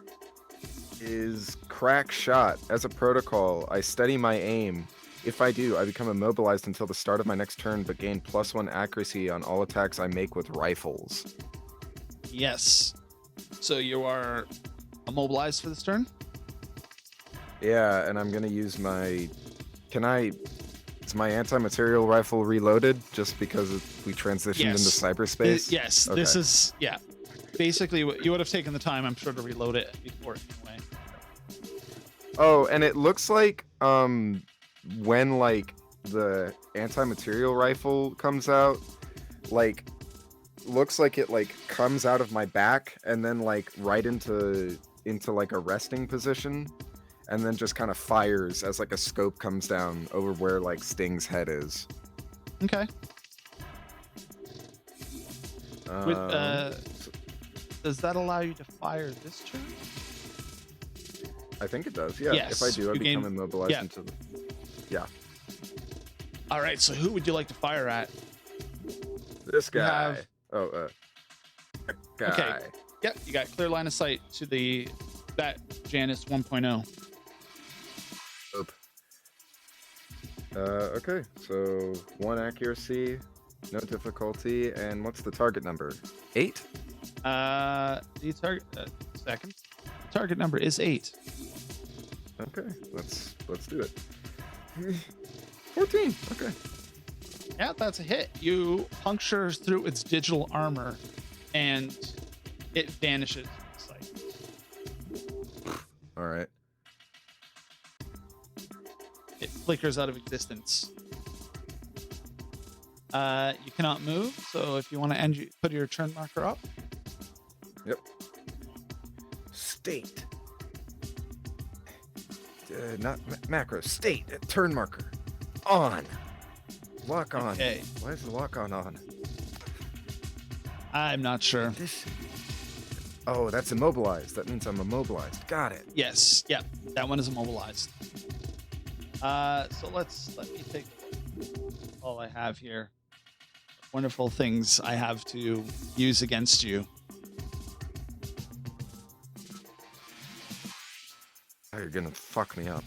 is crack shot. As a protocol, I steady my aim. If I do, I become immobilized until the start of my next turn, but gain +1 accuracy on all attacks I make with rifles. Yes. So you are immobilized for this turn? Yeah, and I'm gonna use my. Is my anti-material rifle reloaded just because we transitioned Yes. into cyberspace? Yes. Okay. This is, yeah. Basically, you would have taken the time, I'm sure, to reload it before anyway. Oh, and it looks like when like the anti-material rifle comes out, like looks like it like comes out of my back and then like right into like a resting position, and then just kind of fires as like a scope comes down over where like Sting's head is. Okay. With, Um, does that allow you to fire this turn? I think it does. Yeah. Yes, If I do, I you become gain- immobilized yeah. into the. Yeah. All right, so who would you like to fire at? This You guy. have- that guy. Okay. Yep, you got clear line of sight to that Janus 1.0. Okay, so 1 accuracy, no difficulty, and what's the target number? 8? The target second. The target number is 8. Okay, let's do it. 14. Okay. Yeah, that's a hit. You puncture through its digital armor, and it vanishes from sight. All right. It flickers out of existence. You cannot move, so if you want to put your turn marker up. Yep. State. Not macro. State. Turn marker. On. Lock on. Okay. Why is the lock on? I'm not sure. This. Oh, that's immobilized. That means I'm immobilized. Got it. Yes. Yep. That one is immobilized. So let me take a look. All I have here. Wonderful things I have to use against you. Oh, you're gonna fuck me up.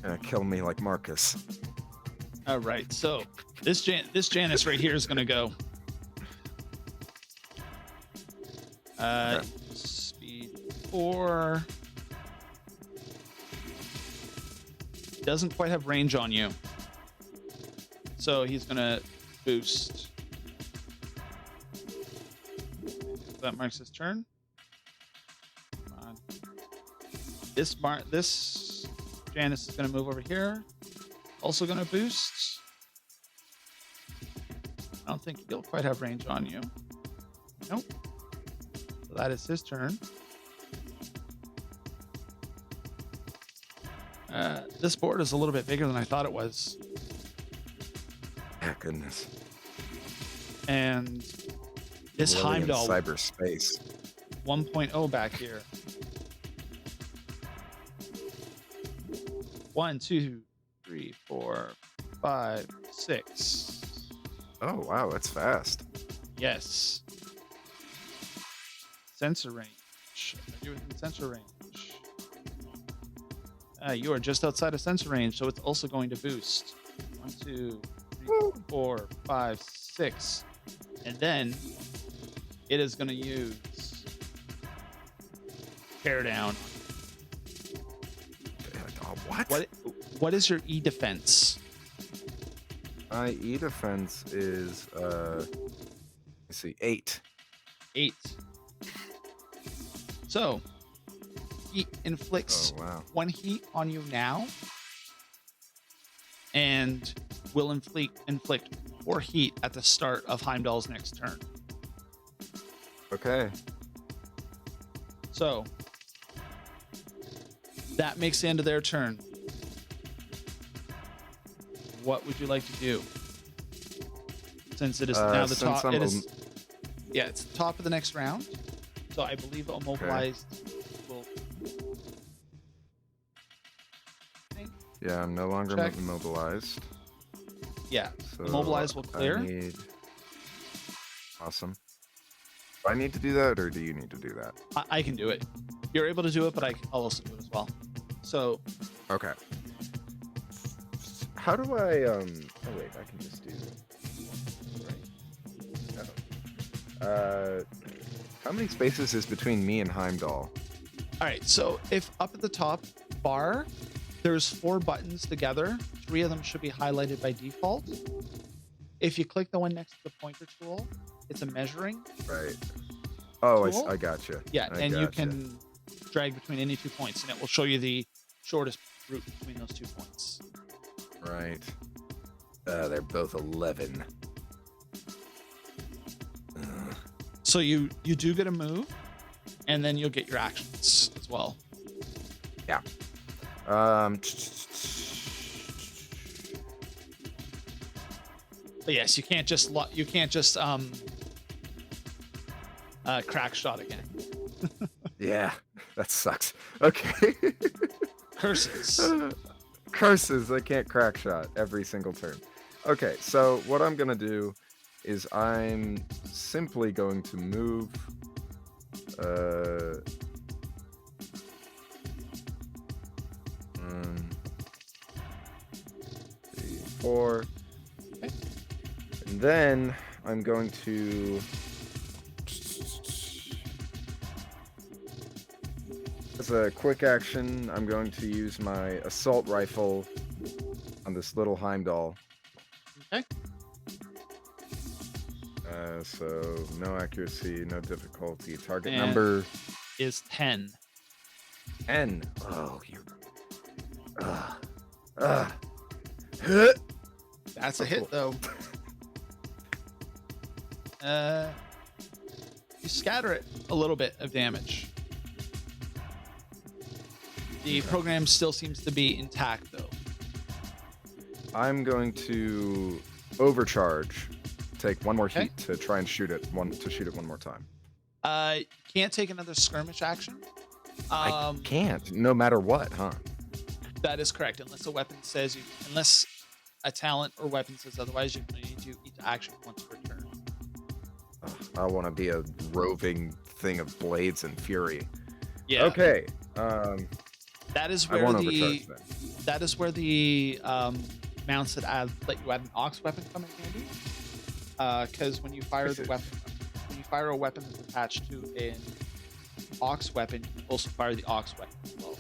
You're gonna kill me like Marcus. All right. So this Janus right here is gonna go. Okay. Speed 4. Doesn't quite have range on you. So he's gonna boost. That marks his turn. Come on. This Janus is gonna move over here. Also gonna boost. I don't think he'll quite have range on you. Nope. So that is his turn. This board is a little bit bigger than I thought it was. Oh, goodness. And this Really in Heimdall cyberspace. 1.0 back here. 1, 2, 3, 4, 5, 6. Oh, wow, that's fast. Yes. Sensor range. Are you within sensor range? You are just outside of sensor range, so it's also going to boost. 1, 2, 3, 4, 5, 6. And then it is going to use tear down. What? What is your E defense? My E defense is, let's see, 8. 8. So he inflicts Oh, wow. 1 heat on you now, and will inflict 4 heat at the start of Heimdall's next turn. Okay. So that makes the end of their turn. What would you like to do? Since it is now the since top, I'm it is. Yeah, it's the top of the next round. So I believe immobilized will. Yeah, I'm no longer Check. immobilized. Yeah, So immobilized will clear. Awesome. Do I need to do that, or do you need to do that? I can do it. You're able to do it, but I'll also do it as well. So Okay. How do I, oh wait, I can just do, right. How many spaces is between me and Heimdall? all right, so if up at the top bar, there's 4 buttons together. 3 of them should be highlighted by default. If you click the one next to the pointer tool, it's a measuring. Right. Oh, Tool? I gotcha. Yeah, I and you gotcha. can drag between any 2 points, and it will show you the shortest route between those 2 points. Right. They're both 11. So you do get a move, and then you'll get your actions as well. Yeah. But yes, you can't just crack shot again. Yeah, that sucks. Okay. Curses. Curses, I can't crack shot every single turn. Okay, so what I'm gonna do is I'm simply going to move 3, 4. Okay. And then I'm going to as a quick action, I'm going to use my assault rifle on this little Heimdall. Okay. So no accuracy, no difficulty. Target And- number Is 10. 10. Oh, you. That's Oh, a hit, cool. though. You scatter it a little bit of damage. The program still seems to be intact, though. I'm going to overcharge. Take one more Okay. heat to try and shoot it one more time. You can't take another skirmish action. I can't, no matter what, huh? That is correct, unless a weapon says you, unless a talent or weapon says otherwise. You can only do each action once per turn. I want to be a roving thing of blades and fury. Yeah. Okay. That is I where won't the overcharge mounts that let you add an ox weapon come in handy. Because when you fire a weapon that's attached to an ox weapon, you can also fire the ox weapon as well.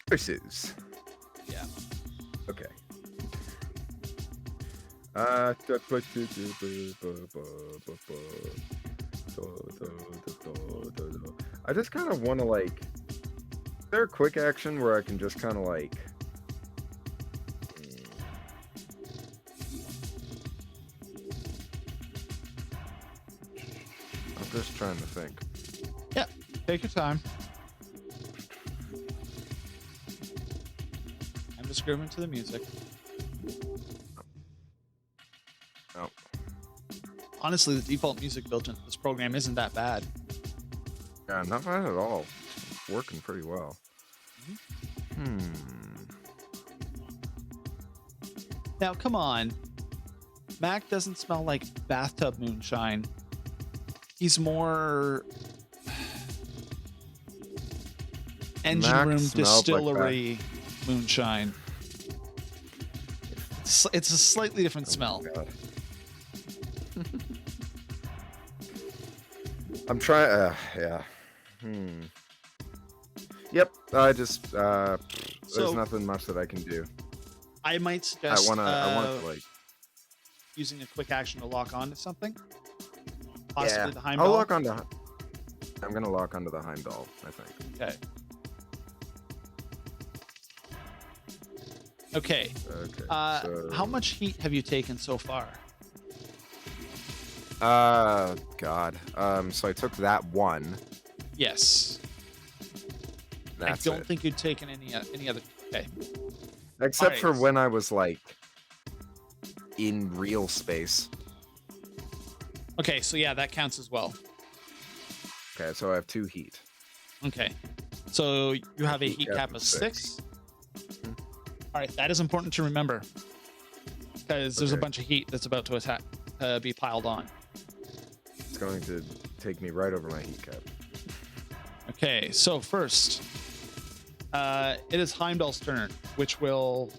Versus. Yeah. Okay. I just kind of want to like. Is there a quick action where I can just kind of like? I'm just trying to think. Yeah. Take your time. I'm just grooving to the music. Oh. Honestly, the default music built into this program isn't that bad. Yeah, not bad at all. It's working pretty well. Now, come on. Mac doesn't smell like bathtub moonshine. He's more engine Mac room smelled like distillery moonshine. It's a slightly different smell. God. I'm trying. Yeah. Yep. I just. There's nothing much that I can do. I might suggest I want to like. using a quick action to lock onto something. Possibly the I'll Heimdall. lock onto. I'm gonna lock onto the Heimdall, I think. Okay. Okay. Okay. How much heat have you taken so far? God. So I took that one. Yes. That's I don't it. think you'd taken any other. Okay. Except for Alright. when I was like in real space. Okay, so yeah, that counts as well. Okay, so I have 2 heat. Okay. So you have a heat cap of 6. All right, that is important to remember because there's a Okay. bunch of heat that's about to attack, be piled on. It's going to take me right over my heat cap. Okay, so first, it is Heimdall's turn, which will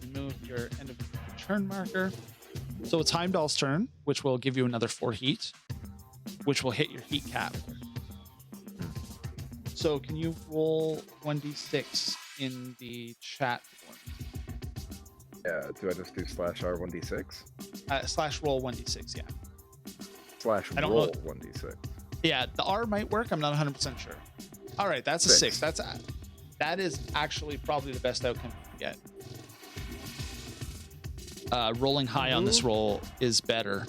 remove your end of turn marker. So it's Heimdall's turn, which will give you another 4 heat, which will hit your heat cap. So can you roll 1d6 in the chat for me? Yeah, do I just do /R 1d6? Slash roll 1d6, yeah. / I don't roll know. 1d6. Yeah, the R might work. I'm not 100% sure. All right, that's a 6. 6. That is actually probably the best outcome you can get. Rolling high on this roll is better.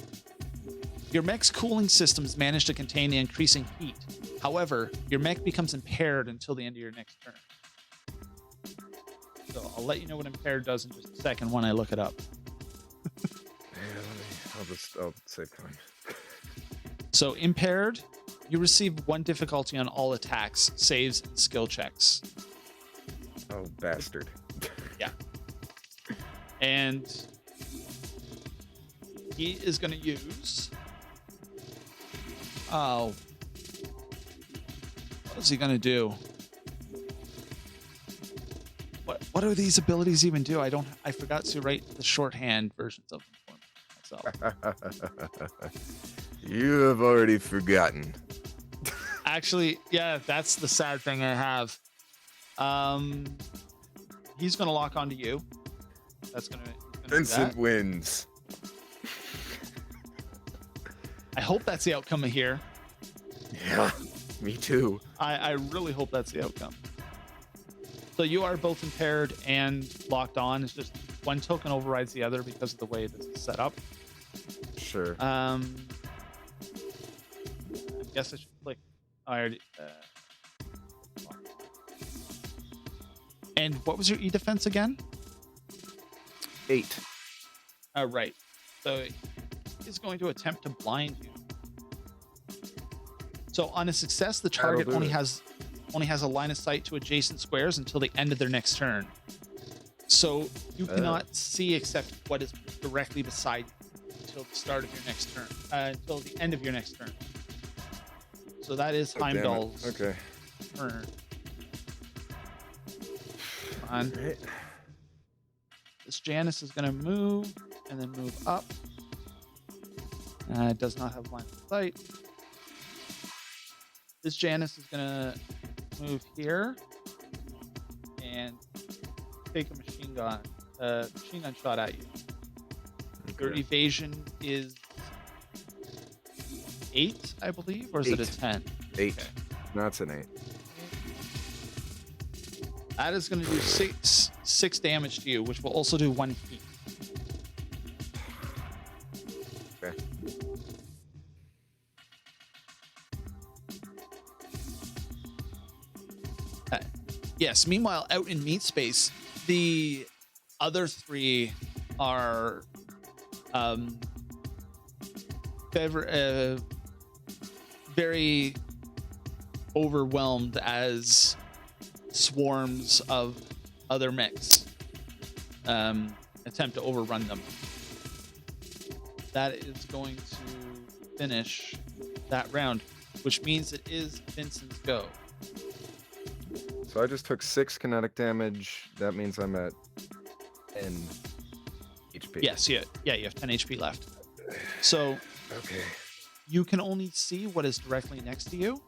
Your mech's cooling systems manage to contain the increasing heat. However, your mech becomes impaired until the end of your next turn. So I'll let you know what impaired does in just a second when I look it up. I'll save time. So impaired, you receive 1 difficulty on all attacks, saves, and skill checks. Oh, bastard. Yeah. And he is going to use... Oh. What is he going to do? What do these abilities even do? I forgot to write the shorthand versions of them for myself. You have already forgotten. Actually, yeah, that's the sad thing I have. He's going to lock onto you. That's going to Vincent wins. I hope that's the outcome of here. Yeah, me too. I really hope that's the outcome. So you are both impaired and locked on. It's just one token overrides the other because of the way this is set up. Sure. I guess I should click. I already. And what was your E defense again? 8. Right. So it's going to attempt to blind you. So on a success, the target That'll do only has a line of sight to adjacent squares until the end of their next turn. So you cannot see except what is directly beside you until the start of your next turn. Until the end of your next turn. So that is Heimdall's Okay. turn. Come on. Right. This Janus is going to move and then move up. It does not have line of sight. This Janus is going to move here and take a machine gun shot at you. Your Okay. evasion is 8, I believe, or is it a 8. 10? 8. Okay. No, it's an 8. That is going to do 6 damage to you, which will also do 1 heat. Okay. Yes. Meanwhile, out in meat space, the other 3 are very overwhelmed as swarms of other mechs attempt to overrun them. That is going to finish that round, which means it is Vincent's go. So I just took 6 kinetic damage. That means I'm at 10 HP. Yes, you have 10 HP left. So Okay. you can only see what is directly next to you.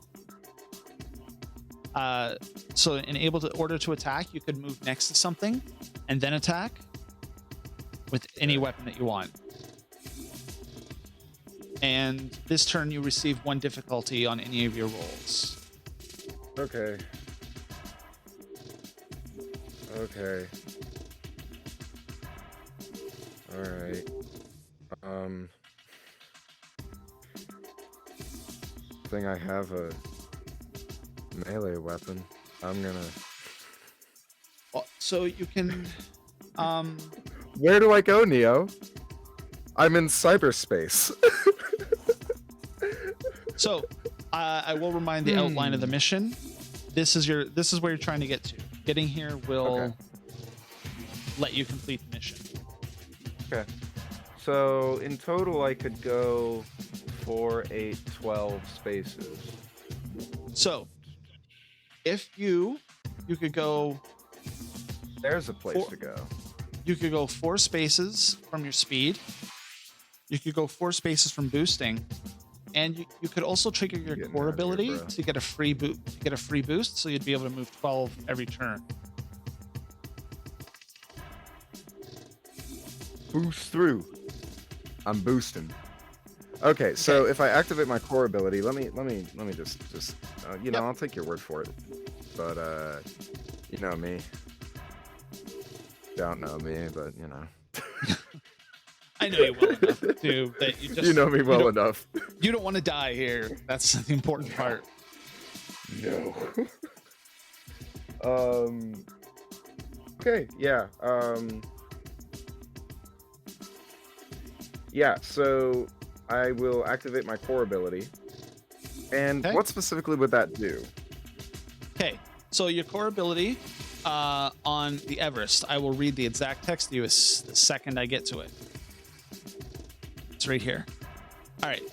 So in order to attack, you could move next to something and then attack with any weapon that you want. And this turn you receive 1 difficulty on any of your rolls. Okay. Okay. All right. Thing I have a melee weapon. I'm gonna. So you can Where do I go, Neo? I'm in cyberspace. So I will remind the outline of the mission. This is where you're trying to get to. Getting here will let you complete the mission. Okay. So in total, I could go 4, 8, 12 spaces. So if you could go There's a place 4 to go. You could go 4 spaces from your speed. You could go 4 spaces from boosting, and you could also trigger your Getting core out of here, ability bro. to get a free boost. So you'd be able to move 12 every turn. Boost through. I'm boosting. Okay, so if I activate my core ability, let me just you know, Yep. I'll take your word for it. But you know me. Don't know me, but you know. I know you well enough to that you just You know me well don't- enough. You don't want to die here. That's the important part. No. Okay, yeah. Yeah, so I will activate my core ability. And Okay. what specifically would that do? Okay, so your core ability on the Everest, I will read the exact text to you the second I get to it. It's right here. All right.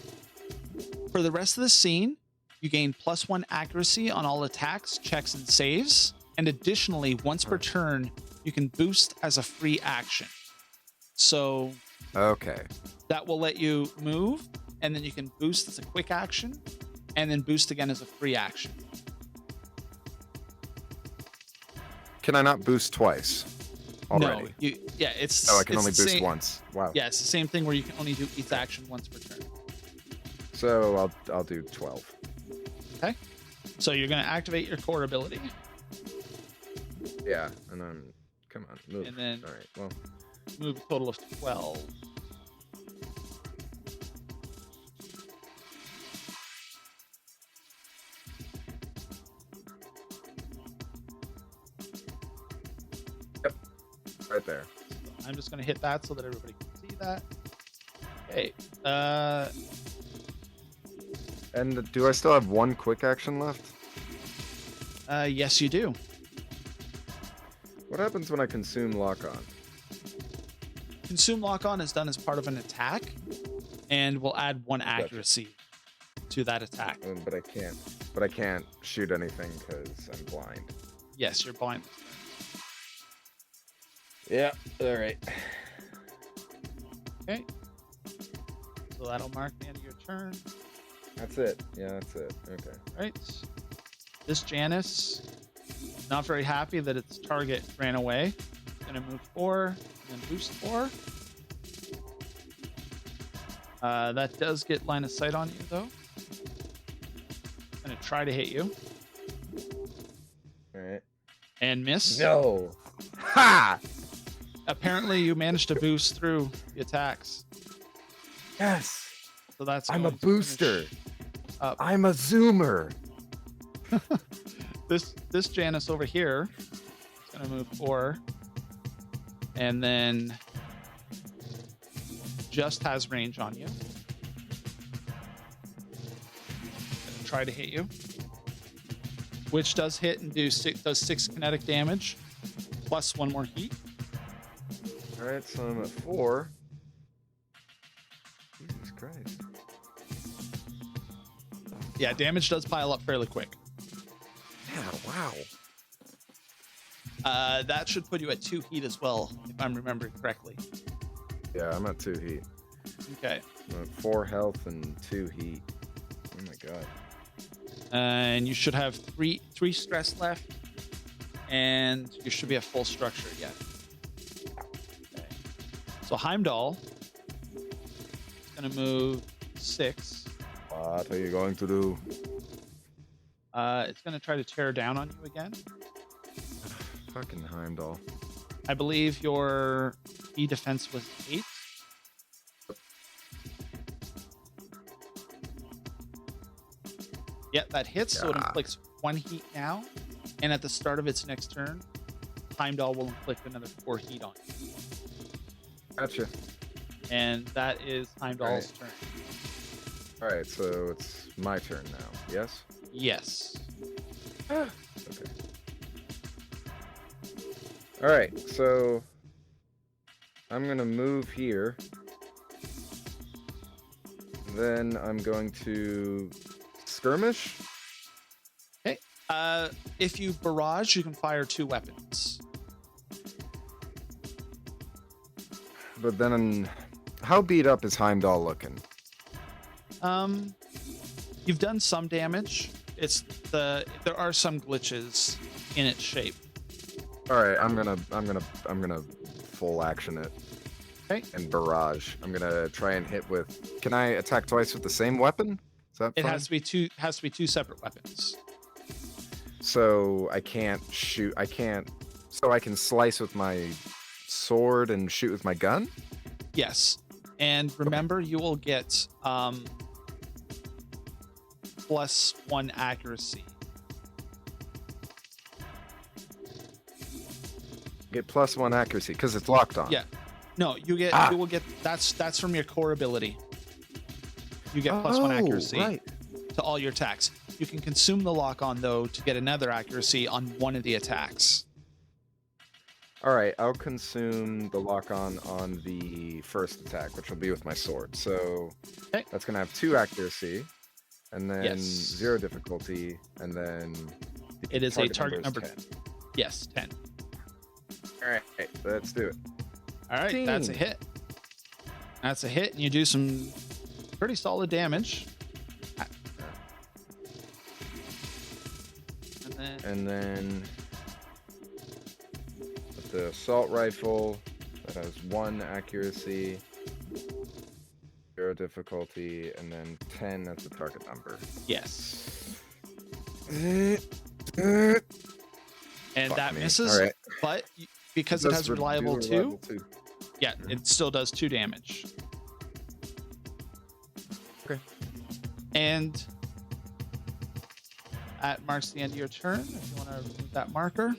For the rest of the scene, you gain +1 accuracy on all attacks, checks, and saves. And additionally, once per turn, you can boost as a free action. So Okay. that will let you move, and then you can boost as a quick action, and then boost again as a free action. Can I not boost twice already? No, it's Oh, I can it's only the boost same- once. Wow. Yeah, it's the same thing where you can only do each action once per turn. So I'll do 12. Okay, so you're going to activate your core ability. Yeah, and I'm... Come on, move. And then All right, well... move a total of 12. Yep, right there. So I'm just going to hit that so that everybody can see that. Okay. And do I still have one quick action left? Yes, you do. What happens when I consume lock-on? Consume lock on is done as part of an attack, and will add 1 accuracy to that attack. But I can't shoot anything because I'm blind. Yes, you're blind. Yeah, all right. Okay. So that'll mark the end of your turn. That's it. Yeah, that's it. Okay. Right. This Janus, not very happy that its target ran away. It's gonna move 4 and then boost 4. That does get line of sight on you though. Gonna try to hit you All right. and miss. No. Ha! Apparently, you managed to boost through the attacks. Yes. So that's. I'm a going to booster. finish up. I'm a zoomer. This Janus over here is gonna move 4, and then just has range on you. Gonna try to hit you, which does hit and does 6 kinetic damage, plus 1 more heat. All right, so I'm at 4. Jesus Christ. Yeah, damage does pile up fairly quick. Yeah, wow. That should put you at 2 heat as well, if I'm remembering correctly. Yeah, I'm at 2 heat. Okay. I'm at 4 health and 2 heat. Oh my god. And you should have three stress left, and you should be at full structure again. Okay. So Heimdall is going to move 6. What are you going to do? It's going to try to tear down on you again. Fucking Heimdall. I believe your E defense was 8. Yeah, that hits, so it inflicts 1 heat now. And at the start of its next turn, Heimdall will inflict another 4 heat on you. Gotcha. And that is Heimdall's turn. Alright, so it's my turn now, yes? Yes. Okay. Alright, so I'm gonna move here. Then I'm going to skirmish. Okay. If you barrage, you can fire 2 weapons. But then, how beat up is Heimdall looking? You've done some damage. There are some glitches in its shape. All right, I'm gonna full action it. Okay. And barrage. I'm gonna try and hit with. Can I attack twice with the same weapon? Is that It fine? has to be two separate weapons. So I can't shoot. So I can slice with my sword and shoot with my gun. Yes. And remember, you will get +1 accuracy. Get +1 accuracy because it's locked on. Yeah. No, you will get that's from your core ability. You get +1 accuracy right. to all your attacks. You can consume the lock on though to get another accuracy on one of the attacks. All right, I'll consume the lock-on the first attack, which will be with my sword. So that's going to have 2 accuracy, and then 0 difficulty, and then... It is a target number 10. Yes, 10. All right, let's do it. All right, 15. That's a hit. That's a hit, and you do some pretty solid damage. And then... the assault rifle that has 1 accuracy, 0 difficulty, and then 10 as the target number. Yes. And And that misses. All right. but because it has reliable 2, yeah, Mhm. it still does 2 damage. Okay. And that marks the end of your turn. If you want to remove that marker.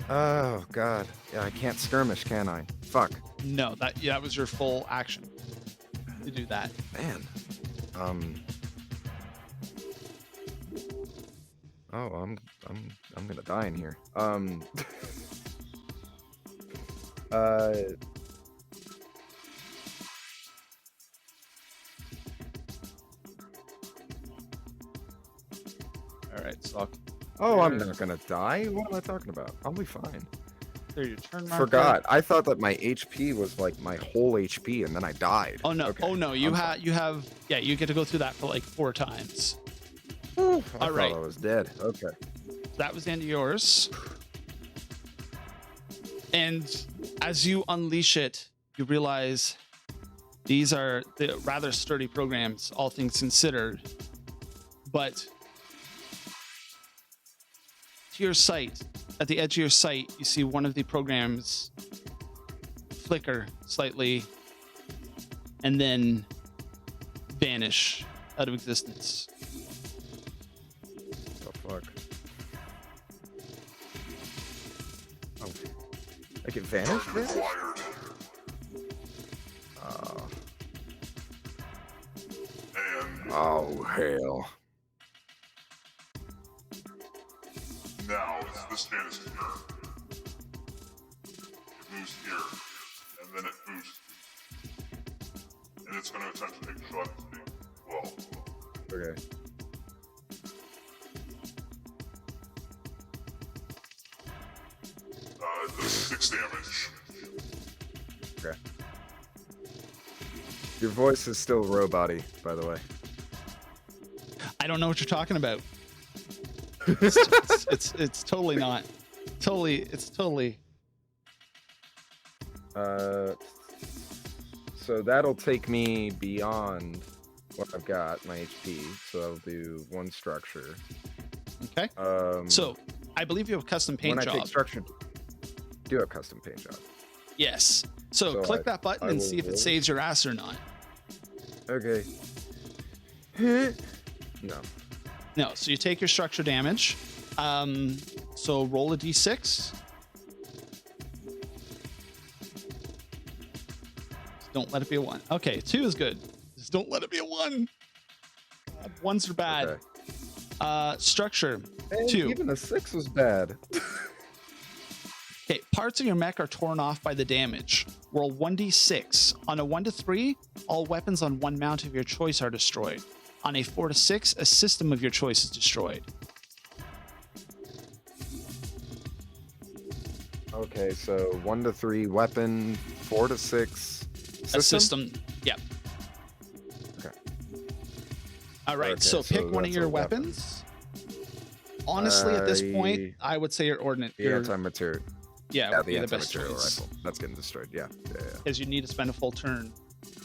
Oh god. Yeah, I can't skirmish, can I? Fuck. No, that was your full action to do that. Man. Oh, I'm gonna die in here. All right, so I'm not gonna die. What am I talking about? I'll be fine. clear your turn marker. Forgot. I thought that my HP was like my whole HP, and then I died. Oh no! Okay. Oh no! You have yeah. You get to go through that for like 4 times. I All thought right. I was dead. Okay. That was the end of yours. And as you unleash it, you realize these are the rather sturdy programs, all things considered. But to your sight, at the edge of your sight, you see one of the programs flicker slightly and then vanish out of existence. Oh fuck. Oh. Like it vanished there? Oh hell. Now it's the status turn. It moves here, and then it boosts. And it's going to attempt to take a shot at me. Well, Okay. it does 6 damage. Okay. Your voice is still robot-y, by the way. I don't know what you're talking about. It's totally not. It's totally. So that'll take me beyond what I've got, my HP. So I'll do 1 structure. Okay. Um, So I believe you have a custom paint when job. I take structure, do a custom paint job. Yes. So So click that button I and will see if it roll. saves your ass or not. Okay. No. No. So you take your structure damage. So roll a d6. Just don't let it be a 1. Okay, 2 is good. Just don't let it be a 1. God, 1s are bad. Okay. Structure And 2. even a 6 was bad. Okay, parts of your mech are torn off by the damage. Roll 1d6. On a 1 to 3, all weapons on one mount of your choice are destroyed. On a 4 to 6, a system of your choice is destroyed. Okay, so 1 to 3 weapon, 4 to 6 A system. Yep. Okay. All right, Okay, so pick so one of that's your a weapon. weapons. Honestly, at this point, I would say your ordnance. The anti-material. Yeah, Yeah, would the be the best anti-material choice. rifle. That's getting destroyed. Yeah. Because you need to spend a full turn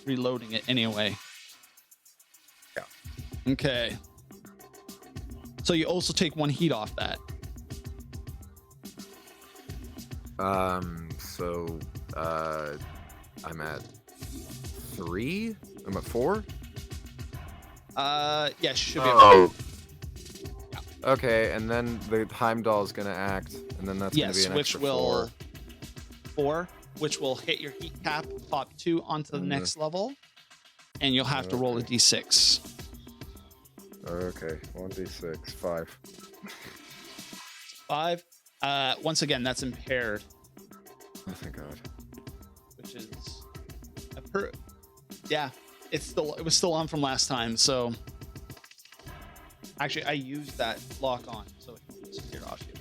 reloading it anyway. Yeah. Okay. So you also take 1 heat off that. So, I'm at 3? I'm at 4? Yeah, you should be Oh. Okay, and then the Heimdall is gonna act, and then that's gonna be yes, an which extra will 4, which will hit your heat cap, pop 2 onto the Mhm. next level, and you'll have to roll a Okay. d6. 4. Okay, 1d6, 5. 5. Once again, that's impaired, Oh, thank God. which is yeah, it was still on from last time. So actually, I used that lock on, so it can disappear off you.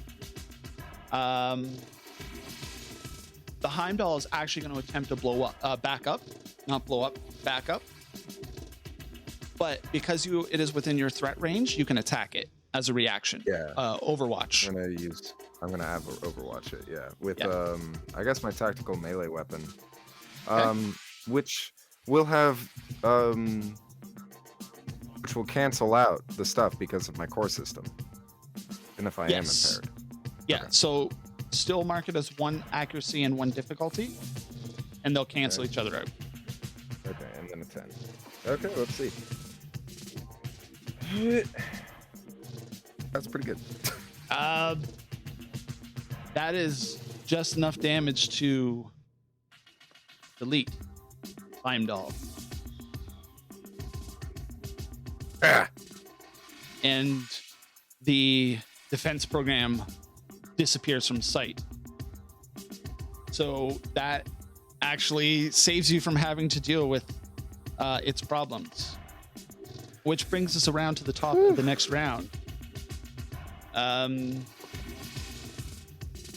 The Heimdall is actually going to attempt to back up, but because it is within your threat range, you can attack it as a reaction. Yeah. Overwatch. I'm gonna have Overwatch it, yeah. With Yeah. I guess my tactical melee weapon. Okay. Which will have which will cancel out the stuff because of my core system. And if I Yes. am impaired. Yeah. Okay. So still mark it as 1 accuracy and 1 difficulty, and they'll cancel Okay. each other out. Okay, and then a 10. Okay, let's see. That's pretty good. That is just enough damage to delete Heimdall. Ah! And the defense program disappears from sight. So that actually saves you from having to deal with its problems. Which brings us around to the top of the next round.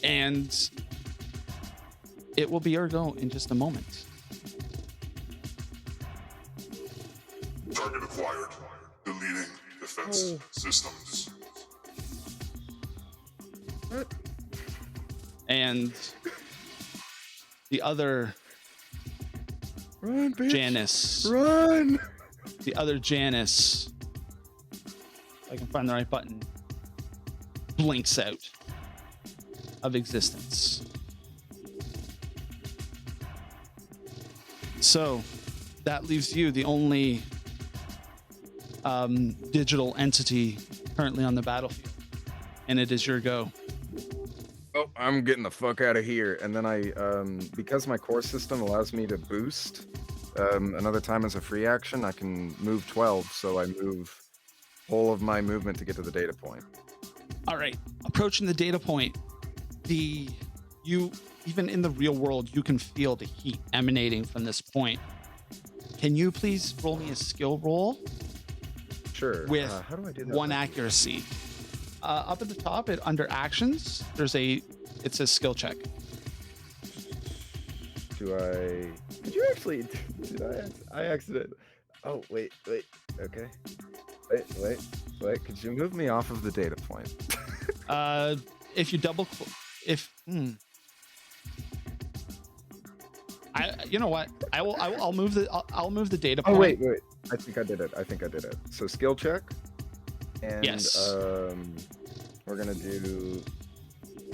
And it will be your go in just a moment. Target acquired. Deleting defense systems. And the other Run, bitch. Janice, Run! the other Janice, if I can find the right button, blinks out of existence. So that leaves you the only digital entity currently on the battlefield, and it is your go. Oh, I'm getting the fuck out of here. And then I, because my core system allows me to boost another time as a free action, I can move 12, so I move whole of my movement to get to the data point. All right, approaching the data point, you even in the real world, you can feel the heat emanating from this point. Can you please roll me a skill roll Sure. with How do I do that? 1 accuracy? Up at the top, under actions, it says skill check. Did you actually? Did I accident? Oh, wait. Okay. Wait. Could you move me off of the data point? If you double, you know what? I'll move the data point. Oh, wait. I think I did it. So skill check. And, Yes. We're gonna do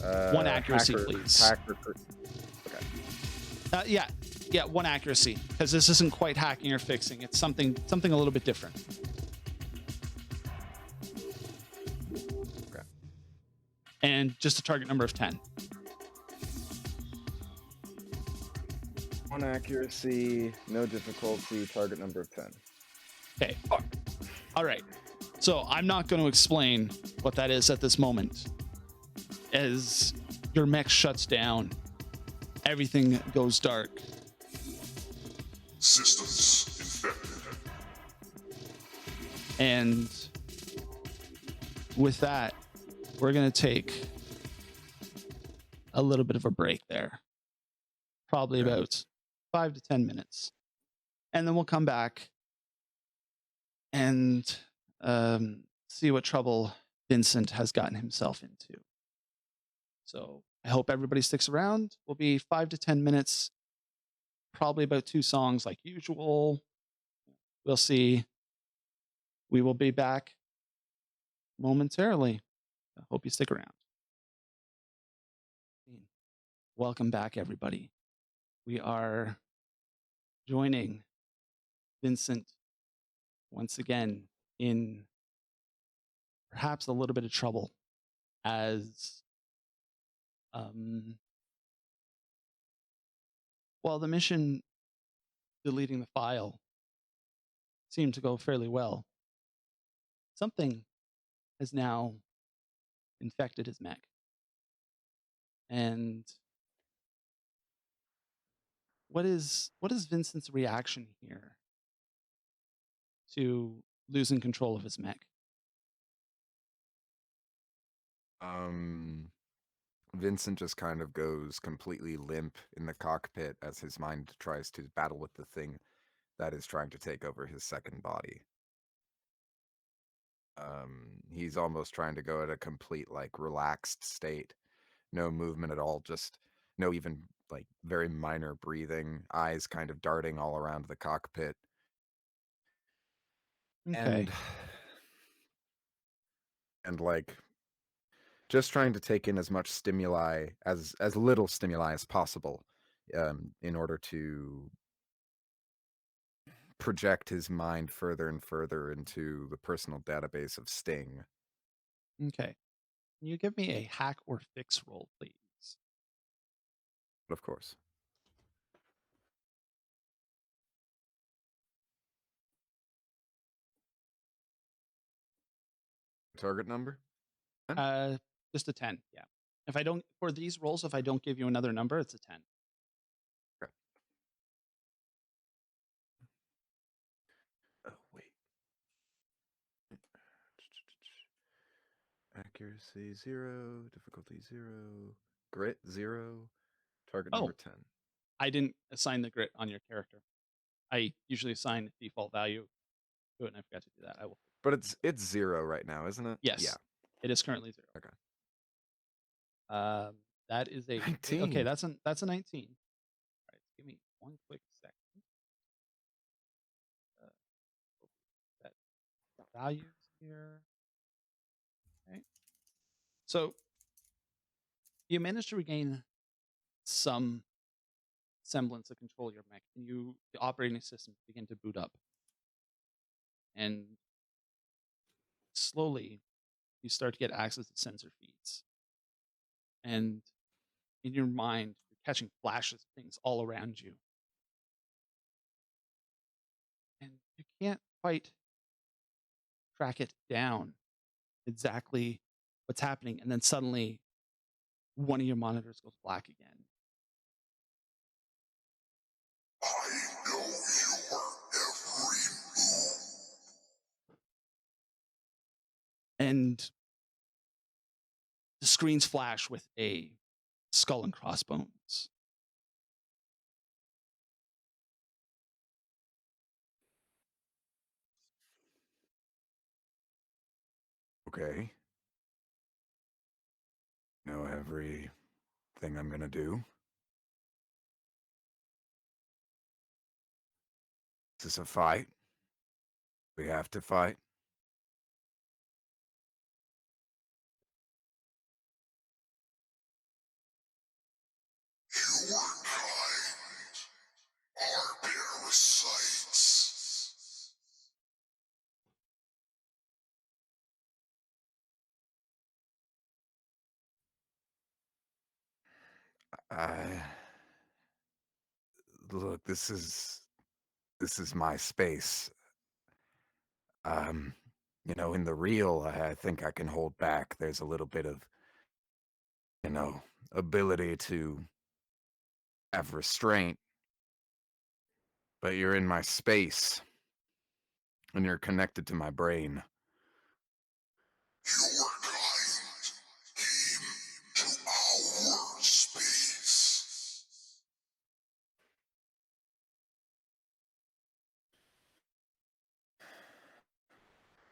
1 accuracy, please. Okay. Yeah, 1 accuracy, because this isn't quite hacking or fixing. It's something a little bit different. Okay. And just a target number of 10. 1 accuracy, no difficulty, target number of 10. Okay. All right. So I'm not going to explain what that is at this moment. As your mech shuts down, everything goes dark. Systems infected. And with that, we're going to take a little bit of a break there. Probably about 5 to 10 minutes. And then we'll come back and see what trouble Vincent has gotten himself into. So I hope everybody sticks around. We'll be 5 to 10 minutes, probably about 2 songs like usual. We'll see. We will be back momentarily. I hope you stick around. Welcome back, everybody. We are joining Vincent once again in perhaps a little bit of trouble as while the mission deleting the file seemed to go fairly well, something has now infected his mech. And what is Vincent's reaction here to losing control of his mech? Vincent just kind of goes completely limp in the cockpit as his mind tries to battle with the thing that is trying to take over his second body. He's almost trying to go at a complete, like, relaxed state. No movement at all, just no even, like, very minor breathing, eyes kind of darting all around the cockpit. Okay. And like, just trying to take in as much stimuli, as little stimuli as possible, in order to project his mind further and further into the personal database of Sting. Okay. Can you give me a hack or fix roll, please? Of course. Target number? Just a 10, yeah. If I don't, for these rolls, if I don't give you another number, it's a 10. Okay. Oh, wait. Accuracy 0, difficulty 0, grit 0, target number 10. I didn't assign the grit on your character. I usually assign default value to it, and I forgot to do that. I will. But it's 0 right now, isn't it? Yes. Yeah. It is currently 0. Okay. That is a 19. Okay, that's a 19. All right, give me one quick second. That values here. Okay. So you managed to regain some semblance of control of your mech, and the operating system begin to boot up. And slowly you start to get access to sensor feeds. And in your mind, you're catching flashes of things all around you. And you can't quite track it down exactly what's happening. And then suddenly one of your monitors goes black again. I know your every move. And the screens flash with a skull and crossbones. Okay. Know everything I'm gonna do. Is this a fight? We have to fight? Your kind are parasites. Look, this is my space. In the real, I think I can hold back. There's a little bit of, ability to have restraint. But you're in my space, and you're connected to my brain. Your kind came to our space.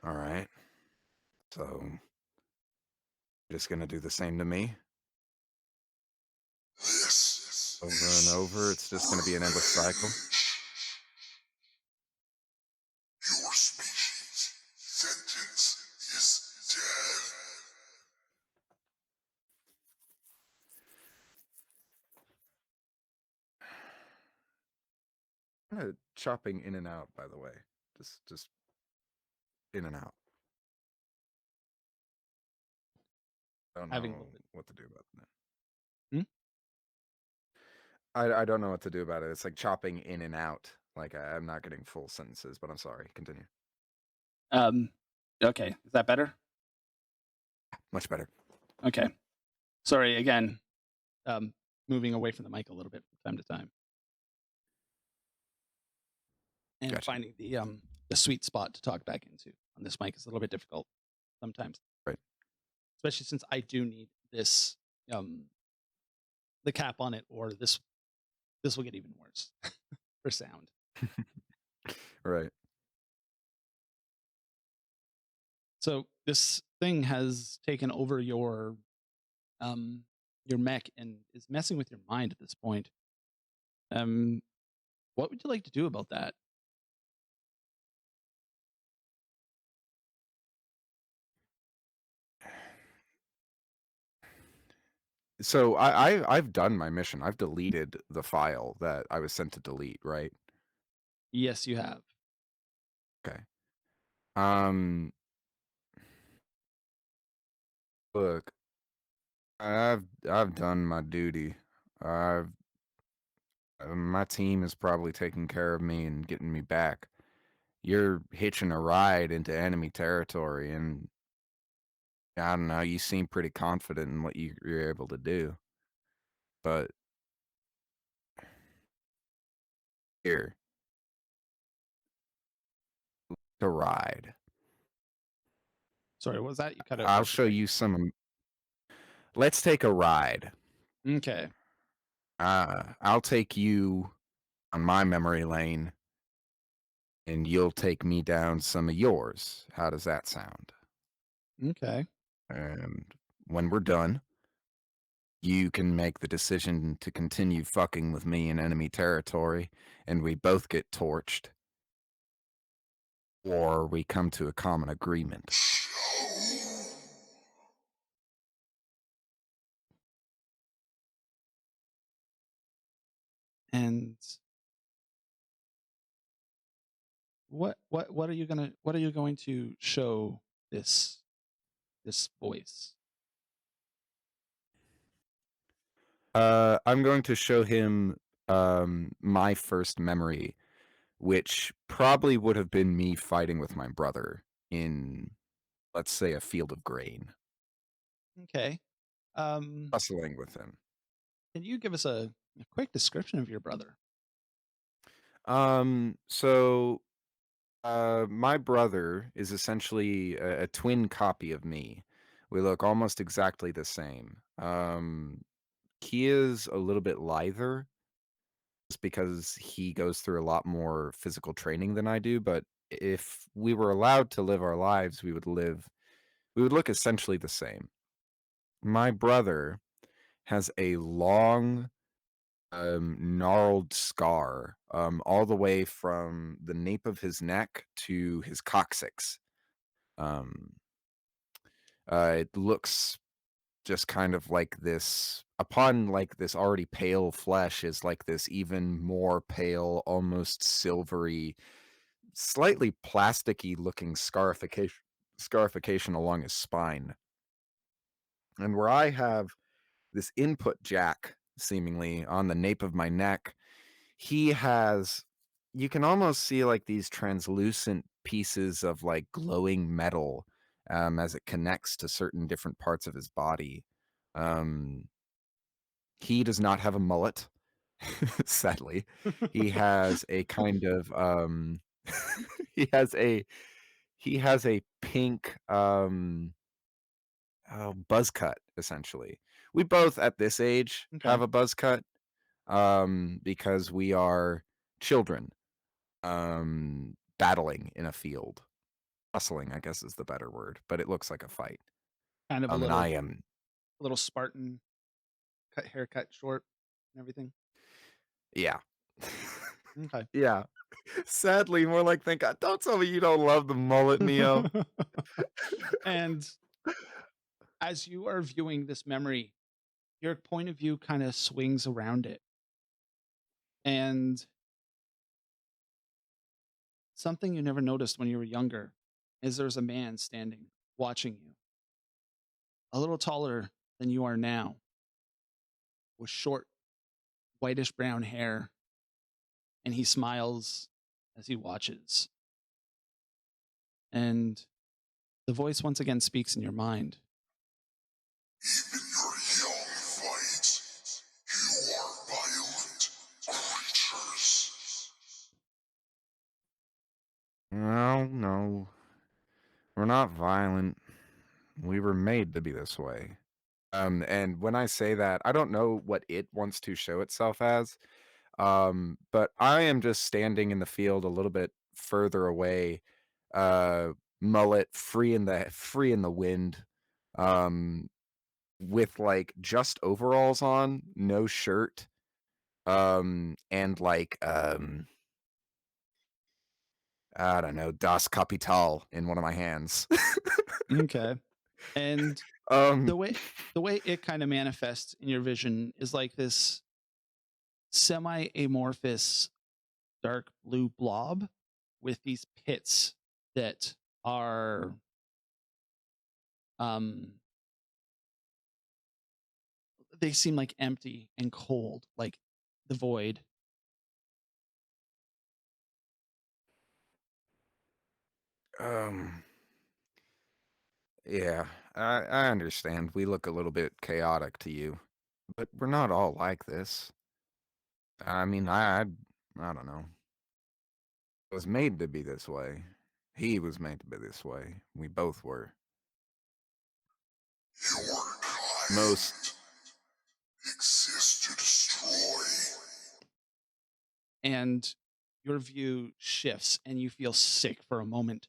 All right. So, just gonna do the same to me? This Over is and over, it's just gonna be an endless cycle? Your species' sentence is dead. Kind of chopping in and out, by the way. Just in and out. I don't Having know looked at- what to do about that. I don't know what to do about it. It's like chopping in and out. Like I'm not getting full sentences, but I'm sorry. Continue. Okay, is that better? Much better. Okay. Sorry, again, moving away from the mic a little bit from time to time. And Gotcha. finding the sweet spot to talk back into on this mic is a little bit difficult sometimes. Right. Especially since I do need this the cap on it, or this will get even worse for sound. Right. So this thing has taken over your mech and is messing with your mind at this point. What would you like to do about that? So I've done my mission. I've deleted the file that I was sent to delete, right? Yes, you have. Okay. Um, look, I've done my duty. I've my team is probably taking care of me and getting me back. You're hitching a ride into enemy territory, and I don't know, you seem pretty confident in what you're able to do. But here, to ride. Sorry, what was that? You cut out I'll there for a show second. you some. Let's take a ride. Okay. I'll take you on my memory lane, and you'll take me down some of yours. How does that sound? Okay. And when we're done, you can make the decision to continue fucking with me in enemy territory, and we both get torched, or we come to a common agreement. And what are you going to show this voice? I'm going to show him my first memory, which probably would have been me fighting with my brother in, let's say, a field of grain, Okay. hustling with him. Can you give us a quick description of your brother? So my brother is essentially a twin copy of me. We look almost exactly the same. He is a little bit lither just because he goes through a lot more physical training than I do, but if we were allowed to live our lives, we would look essentially the same. My brother has a long gnarled scar all the way from the nape of his neck to his coccyx. Um, it looks just kind of like this, upon like this already pale flesh is like this even more pale, almost silvery, slightly plasticky looking scarification along his spine. And where I have this input jack seemingly on the nape of my neck, he has, you can almost see like these translucent pieces of like glowing metal as it connects to certain different parts of his body. Um, he does not have a mullet, sadly. He has a kind of he has a pink buzz cut essentially. We both at this age Okay. have a buzz cut because we are children battling in a field. Hustling, I guess, is the better word, but it looks like a fight. Kind of And I am, a little Spartan haircut, short and everything. yeah. Okay. Yeah. Sadly, more like, thank God. Don't tell me you don't love the mullet, Neo. And as you are viewing this memory, your point of view kind of swings around it. And something you never noticed when you were younger is there's a man standing watching you, a little taller than you are now, with short, whitish brown hair, and he smiles as he watches. And the voice once again speaks in your mind. Even your young fights, you are violent creatures. No. We're not violent. We were made to be this way. And when I say that, I don't know what it wants to show itself as. But I am just standing in the field a little bit further away, uh, mullet free in the wind, um, with like just overalls on, no shirt, and like I don't know, Das Kapital in one of my hands. Okay. And Um, The way it kind of manifests in your vision is like this semi-amorphous dark blue blob with these pits that are um they seem like empty and cold, like the void. um, yeah, I understand. We look a little bit chaotic to you, but we're not all like this. I mean, I don't know. I was made to be this way. He was made to be this way. We both were. Your kind Most exists to destroy. And your view shifts and you feel sick for a moment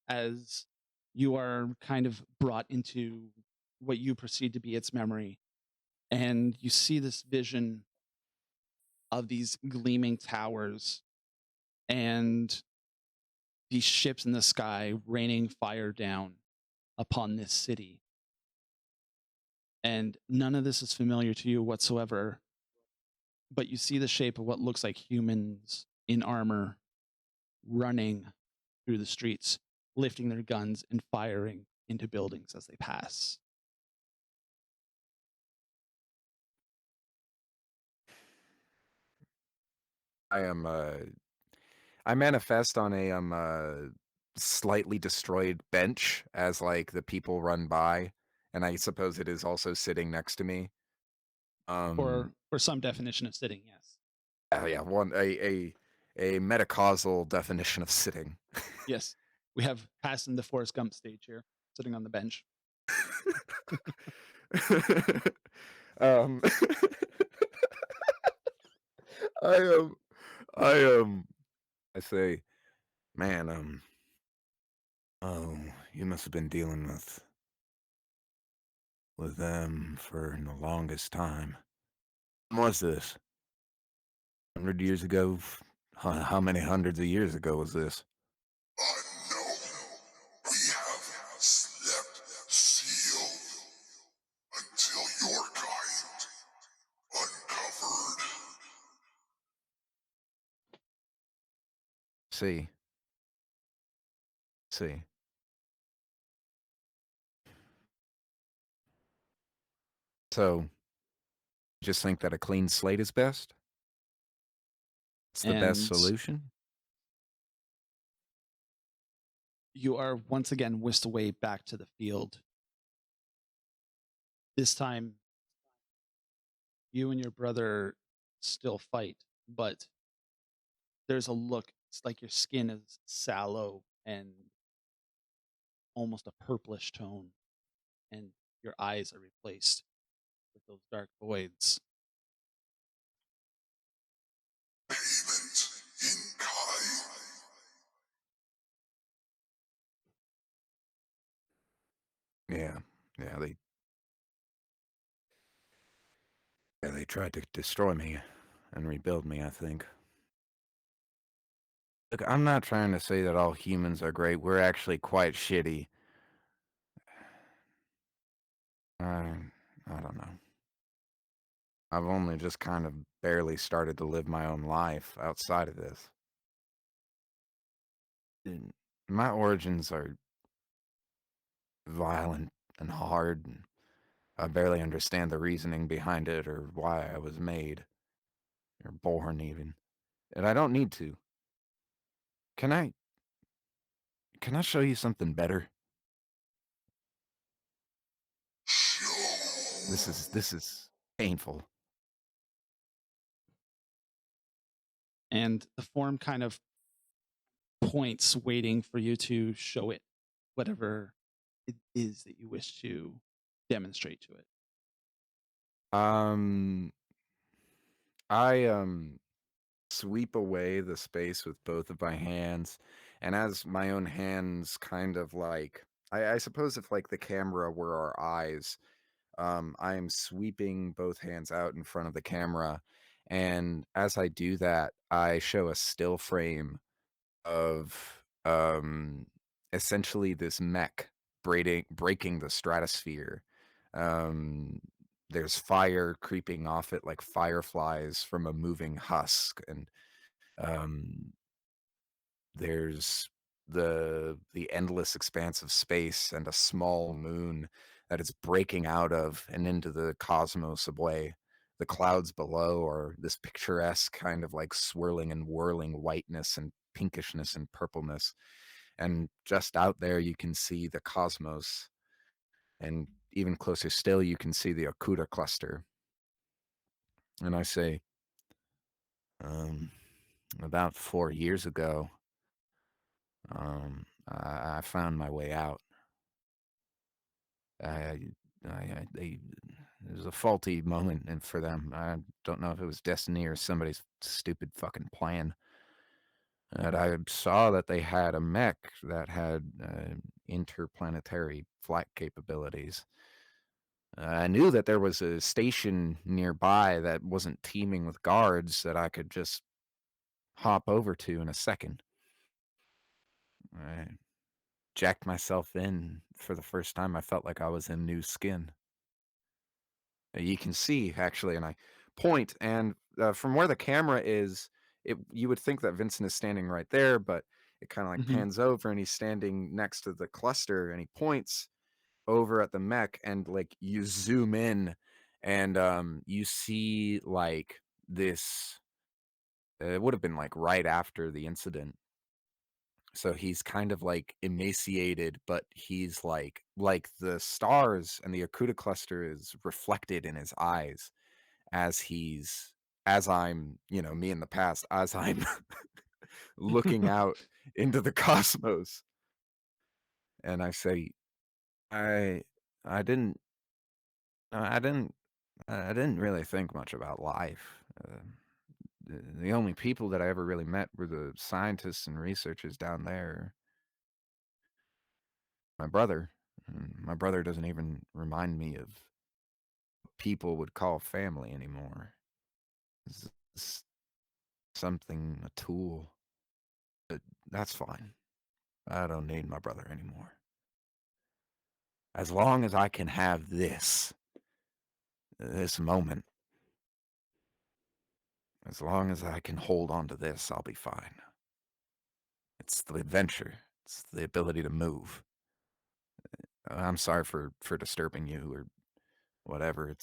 as you are kind of brought into what you perceive to be its memory. And you see this vision of these gleaming towers and these ships in the sky raining fire down upon this city. And none of this is familiar to you whatsoever, but you see the shape of what looks like humans in armor running through the streets, lifting their guns and firing into buildings as they pass. I am I manifest on a slightly destroyed bench as like the people run by, and I suppose it is also sitting next to me. For some definition of sitting, yes. Yeah, a metacausal definition of sitting. Yes. We have Hassan the Forrest Gump stage here, sitting on the bench. um I I say, man, oh, you must have been dealing with them for the longest time. When was this? 100 years ago? How many hundreds of years ago was this? Unknown. We have slept sealed until your kind uncovered. See. So, just think that a clean slate is best? It's the best And solution? you are once again whisked away back to the field. This time, you and your brother still fight, but there's a look. It's like your skin is sallow and almost a purplish tone, and your eyes are replaced with those dark voids. Payment in kind. Yeah, they tried to destroy me and rebuild me, I think. Look, I'm not trying to say that all humans are great. We're actually quite shitty. I don't know. I've only just kind of barely started to live my own life outside of this. My origins are violent and hard, and I barely understand the reasoning behind it or why I was made, or born even. And I don't need to. Can I show you something better? This is painful. And the form kind of points, waiting for you to show it whatever it is that you wish to demonstrate to it. I sweep away the space with both of my hands, and as my own hands kind of like, I suppose if like the camera were our eyes, I am sweeping both hands out in front of the camera, and as I do that, I show a still frame of essentially this mech breaking the stratosphere, There's fire creeping off it like fireflies from a moving husk, and um, there's the endless expanse of space and a small moon that it's breaking out of and into the cosmos away. The clouds below are this picturesque kind of like swirling and whirling whiteness and pinkishness and purpleness. And just out there, you can see the cosmos. And even closer still, you can see the Okuda cluster. And I say, um, about 4 years ago, I found my way out. I, it was a faulty moment and for them. I don't know if it was destiny or somebody's stupid fucking plan. And I saw that they had a mech that had interplanetary flight capabilities. I knew that there was a station nearby that wasn't teeming with guards that I could just hop over to in a second. I jacked myself in. For the first time, I felt like I was in new skin. You can see, actually, and I point, and from where the camera is, you would think that Vincent is standing right there, but it kind of like Mhm. pans over, and he's standing next to the cluster, and he points over at the mech, and like you zoom in, and you see like this. It would have been like right after the incident. So he's kind of like emaciated, but he's like the stars and the Akuta cluster is reflected in his eyes as I'm, me in the past, as I'm looking out into the cosmos. And I say, I I didn't I didn't I didn't really think much about life. The only people that I ever really met were the scientists and researchers down there. My brother. My brother doesn't even remind me of what people would call family anymore. It's something, a tool. But that's fine. I don't need my brother anymore. As long as I can have this moment, as long as I can hold on to this, I'll be fine. It's the adventure. It's the ability to move. I'm sorry for disturbing you or whatever.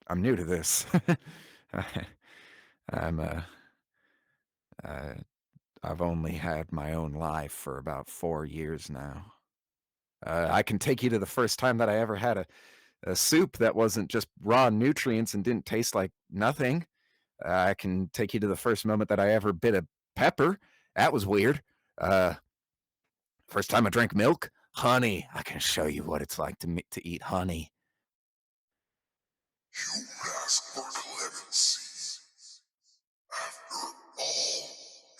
I'm new to this. I, I'm uh, I've only had my own life for about 4 years now. I can take you to the first time that I ever had a soup that wasn't just raw nutrients and didn't taste like nothing. I can take you to the first moment that I ever bit a pepper. That was weird. Uh, First time I drank milk, honey. I can show you what it's like to eat honey. You ask for clemency after all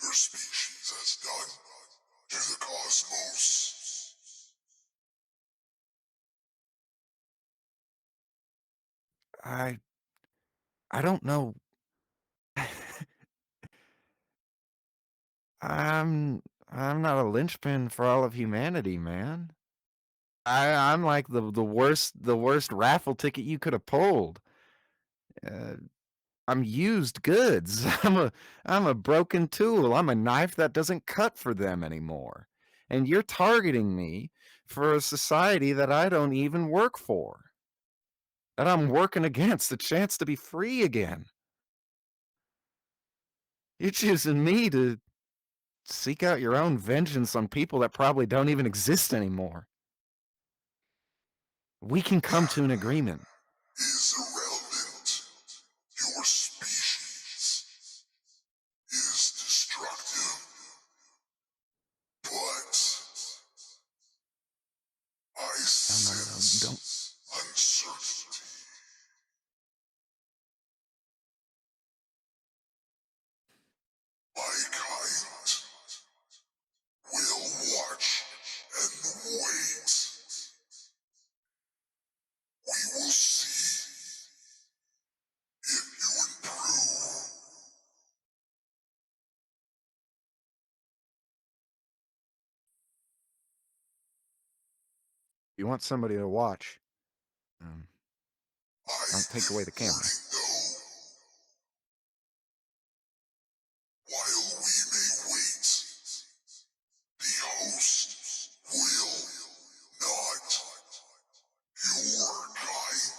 your species has done to the cosmos. I I don't know. I'm I'm not a linchpin for all of humanity, man. I'm like the worst raffle ticket you could have pulled. Uh, I'm used goods. I'm a broken tool. I'm a knife that doesn't cut for them anymore. And you're targeting me for a society that I don't even work for. That I'm working against the chance to be free again. You're choosing me to seek out your own vengeance on people that probably don't even exist anymore. We can come to an agreement. Is irrelevant. Your species is destructive, but I No, don't. sense uncertainty. My kind will watch and wait. We will see if you improve. You want somebody to watch. Don't take away the camera. While we may wait, the host will not. Your kind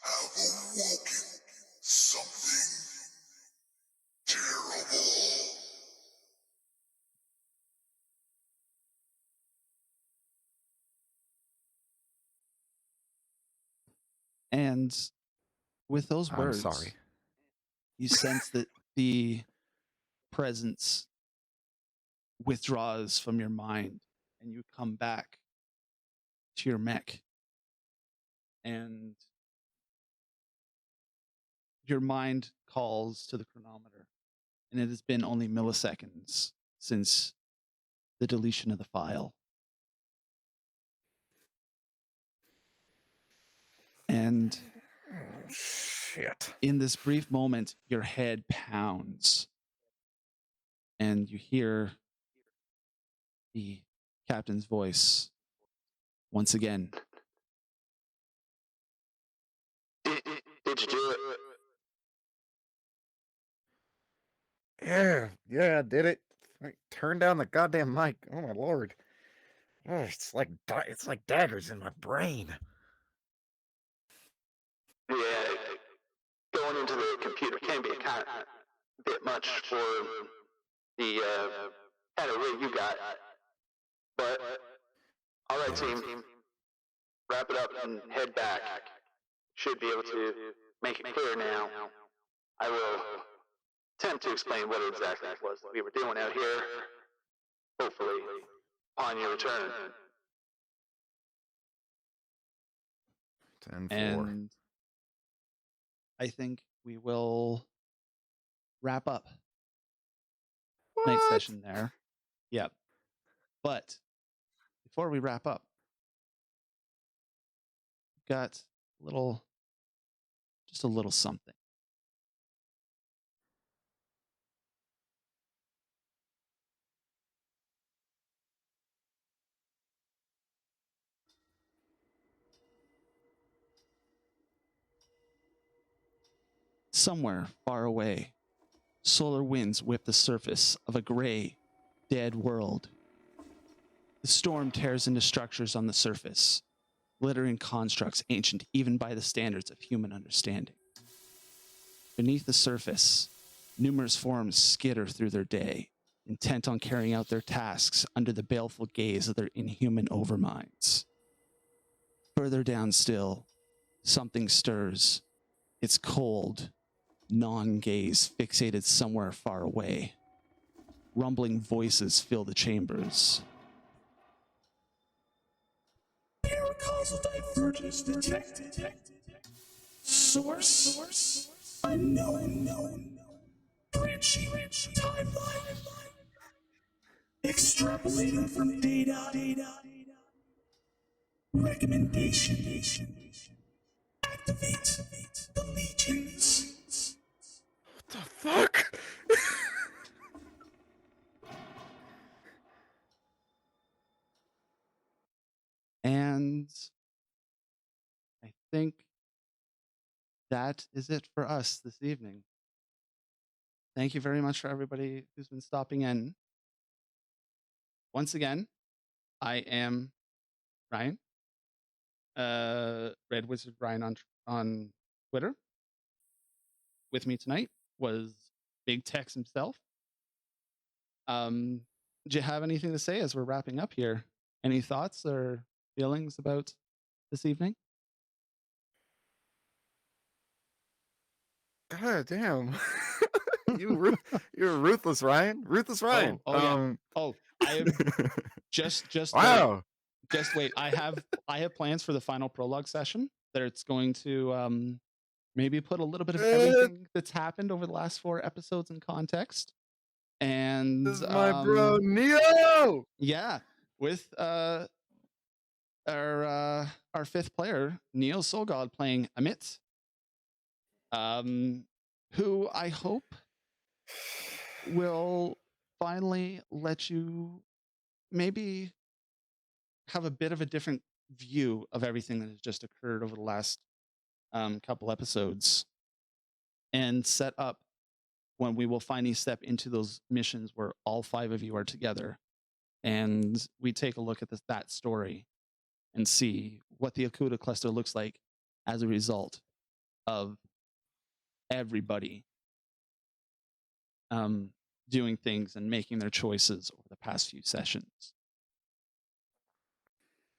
have awoken something terrible. And with those I'm words, sorry. you sense that the presence withdraws from your mind and you come back to your mech. And your mind calls to the chronometer. And it has been only milliseconds since the deletion of the file. And Shit. in this brief moment, your head pounds. And you hear the captain's voice once again. Did you do it? Yeah, I did it. Turn down the goddamn mic. Oh my lord. Oh, it's like daggers in my brain. Yeah, going into the computer can be a bit much for the kind of rig you got. But all right, team, wrap it up and head back. Should be able to make it clear now. I will attempt to explain what exactly it was that we were doing out here. Hopefully, upon your return. 10-4. And I think we will wrap up night session there. Yep. But before we wrap up, got just a little something. Somewhere far away, solar winds whip the surface of a gray, dead world. The storm tears into structures on the surface, glittering constructs ancient even by the standards of human understanding. Beneath the surface, numerous forms skitter through their day, intent on carrying out their tasks under the baleful gaze of their inhuman overminds. Further down still, something stirs. Its cold, non-gaze fixated somewhere far away. Rumbling voices fill the chambers. Causal divergence detected. Source unknown. Branching timeline. Extrapolating from data. Recommendation. Activate the legions. What the fuck? And I think that is it for us this evening. Thank you very much for everybody who's been stopping in. Once again, I am Ryan, Red Wizard Ryan on Twitter. With me tonight was Big Tex himself. Do you have anything to say as we're wrapping up here? Any thoughts or feelings about this evening? God damn. You're ruthless, Ryan. Ruthless Ryan. Yeah. I am just wow. Just wait. I have plans for the final prologue session that it's going to maybe put a little bit of everything that's happened over the last 4 episodes in context. And this is my bro Neo. Yeah, with our 5th player, Neo Soulgod, playing Amit. Who I hope will finally let you maybe have a bit of a different view of everything that has just occurred over the last couple episodes and set up when we will finally step into those missions where all 5 of you are together, and we take a look at that story and see what the Akuta cluster looks like as a result of everybody doing things and making their choices over the past few sessions.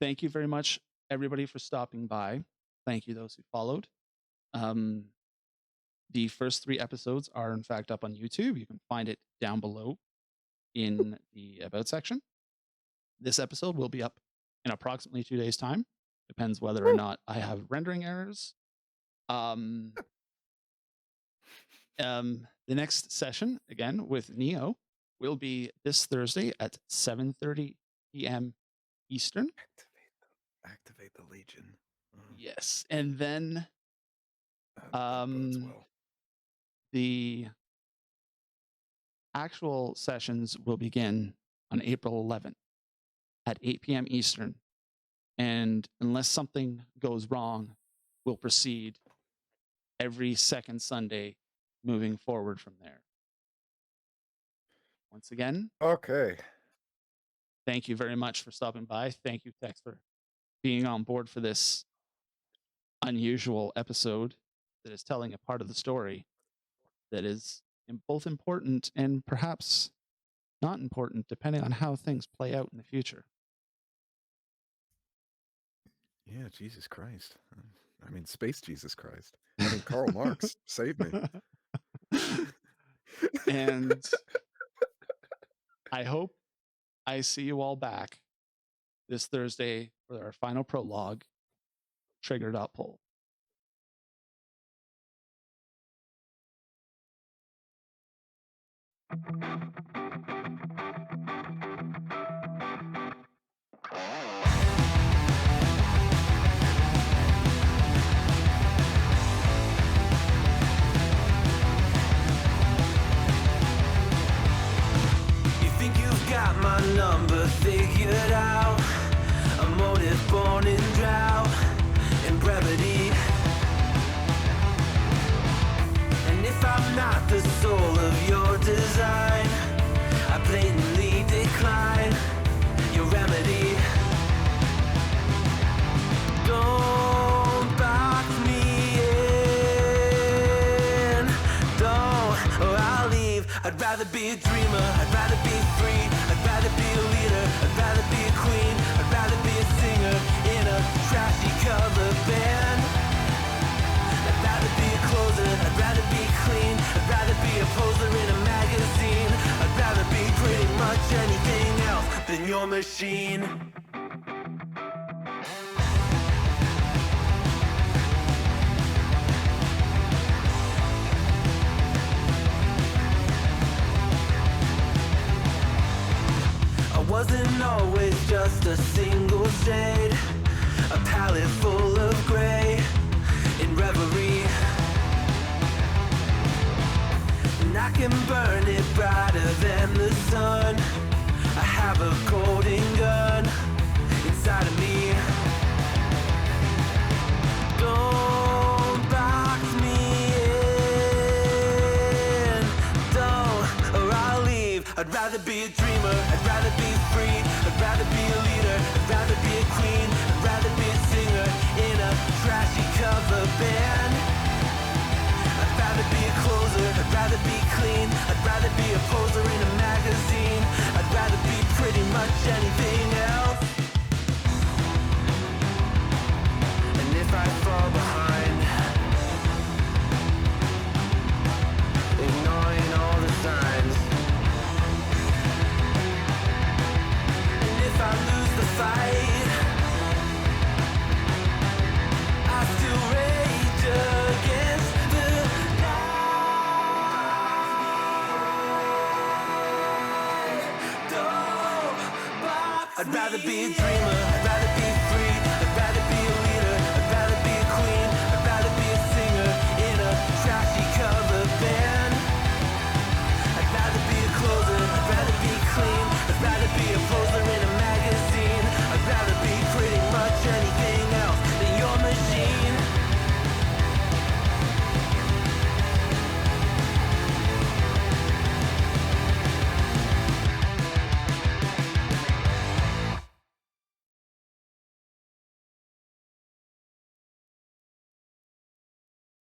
Thank you very much, everybody, for stopping by. Thank you, those who followed. The first 3 episodes are, in fact, up on YouTube. You can find it down below in the About section. This episode will be up in approximately 2 days' time. Depends whether or not I have rendering errors. The next session, again, with Neo, will be this Thursday at 7:30 p.m. Eastern. Activate the Legion. Yes. And then That bodes well. the actual sessions will begin on April 11th at 8 p.m. Eastern. And unless something goes wrong, we'll proceed every second Sunday moving forward from there. Once again, Okay. thank you very much for stopping by. Thank you, Tex, for being on board for this unusual episode that is telling a part of the story that is both important and perhaps not important, depending on how things play out in the future. Yeah, Jesus Christ. I mean, space Jesus Christ. I mean, Karl Marx, save me. And I hope I see you all back this Thursday for our final prologue, Trigger.pull. You think you've got my number figured out? A motive born in drought and brevity. And if I'm not the soul of your design, I blatantly decline your remedy. Don't box me in, don't, or I'll leave. I'd rather be a dreamer, I'd rather be free, I'd rather be a leader, I'd rather be a queen, I'd rather be a singer in a trashy cover band. I'd rather be a closer, I'd rather be clean, I'd rather be a poser in a magazine, I'd rather be pretty much anything else than your machine. I wasn't always just a single shade, a palette full of gray in reverie. And I can burn it brighter than the sun. I have a golden gun inside of me. Don't box me in, don't, or I'll leave. I'd rather be a dreamer, I'd rather be free, I'd rather be a leader, I'd rather be a queen, I'd rather be a singer in a trashy cover band. I'd rather be a closer, I'd rather be clean, I'd rather be a poser in a magazine, I'd rather be pretty much anything else. And if I fall behind, ignoring all the signs, and if I lose the fight, I still rage against the night. I'd rather be a dreamer,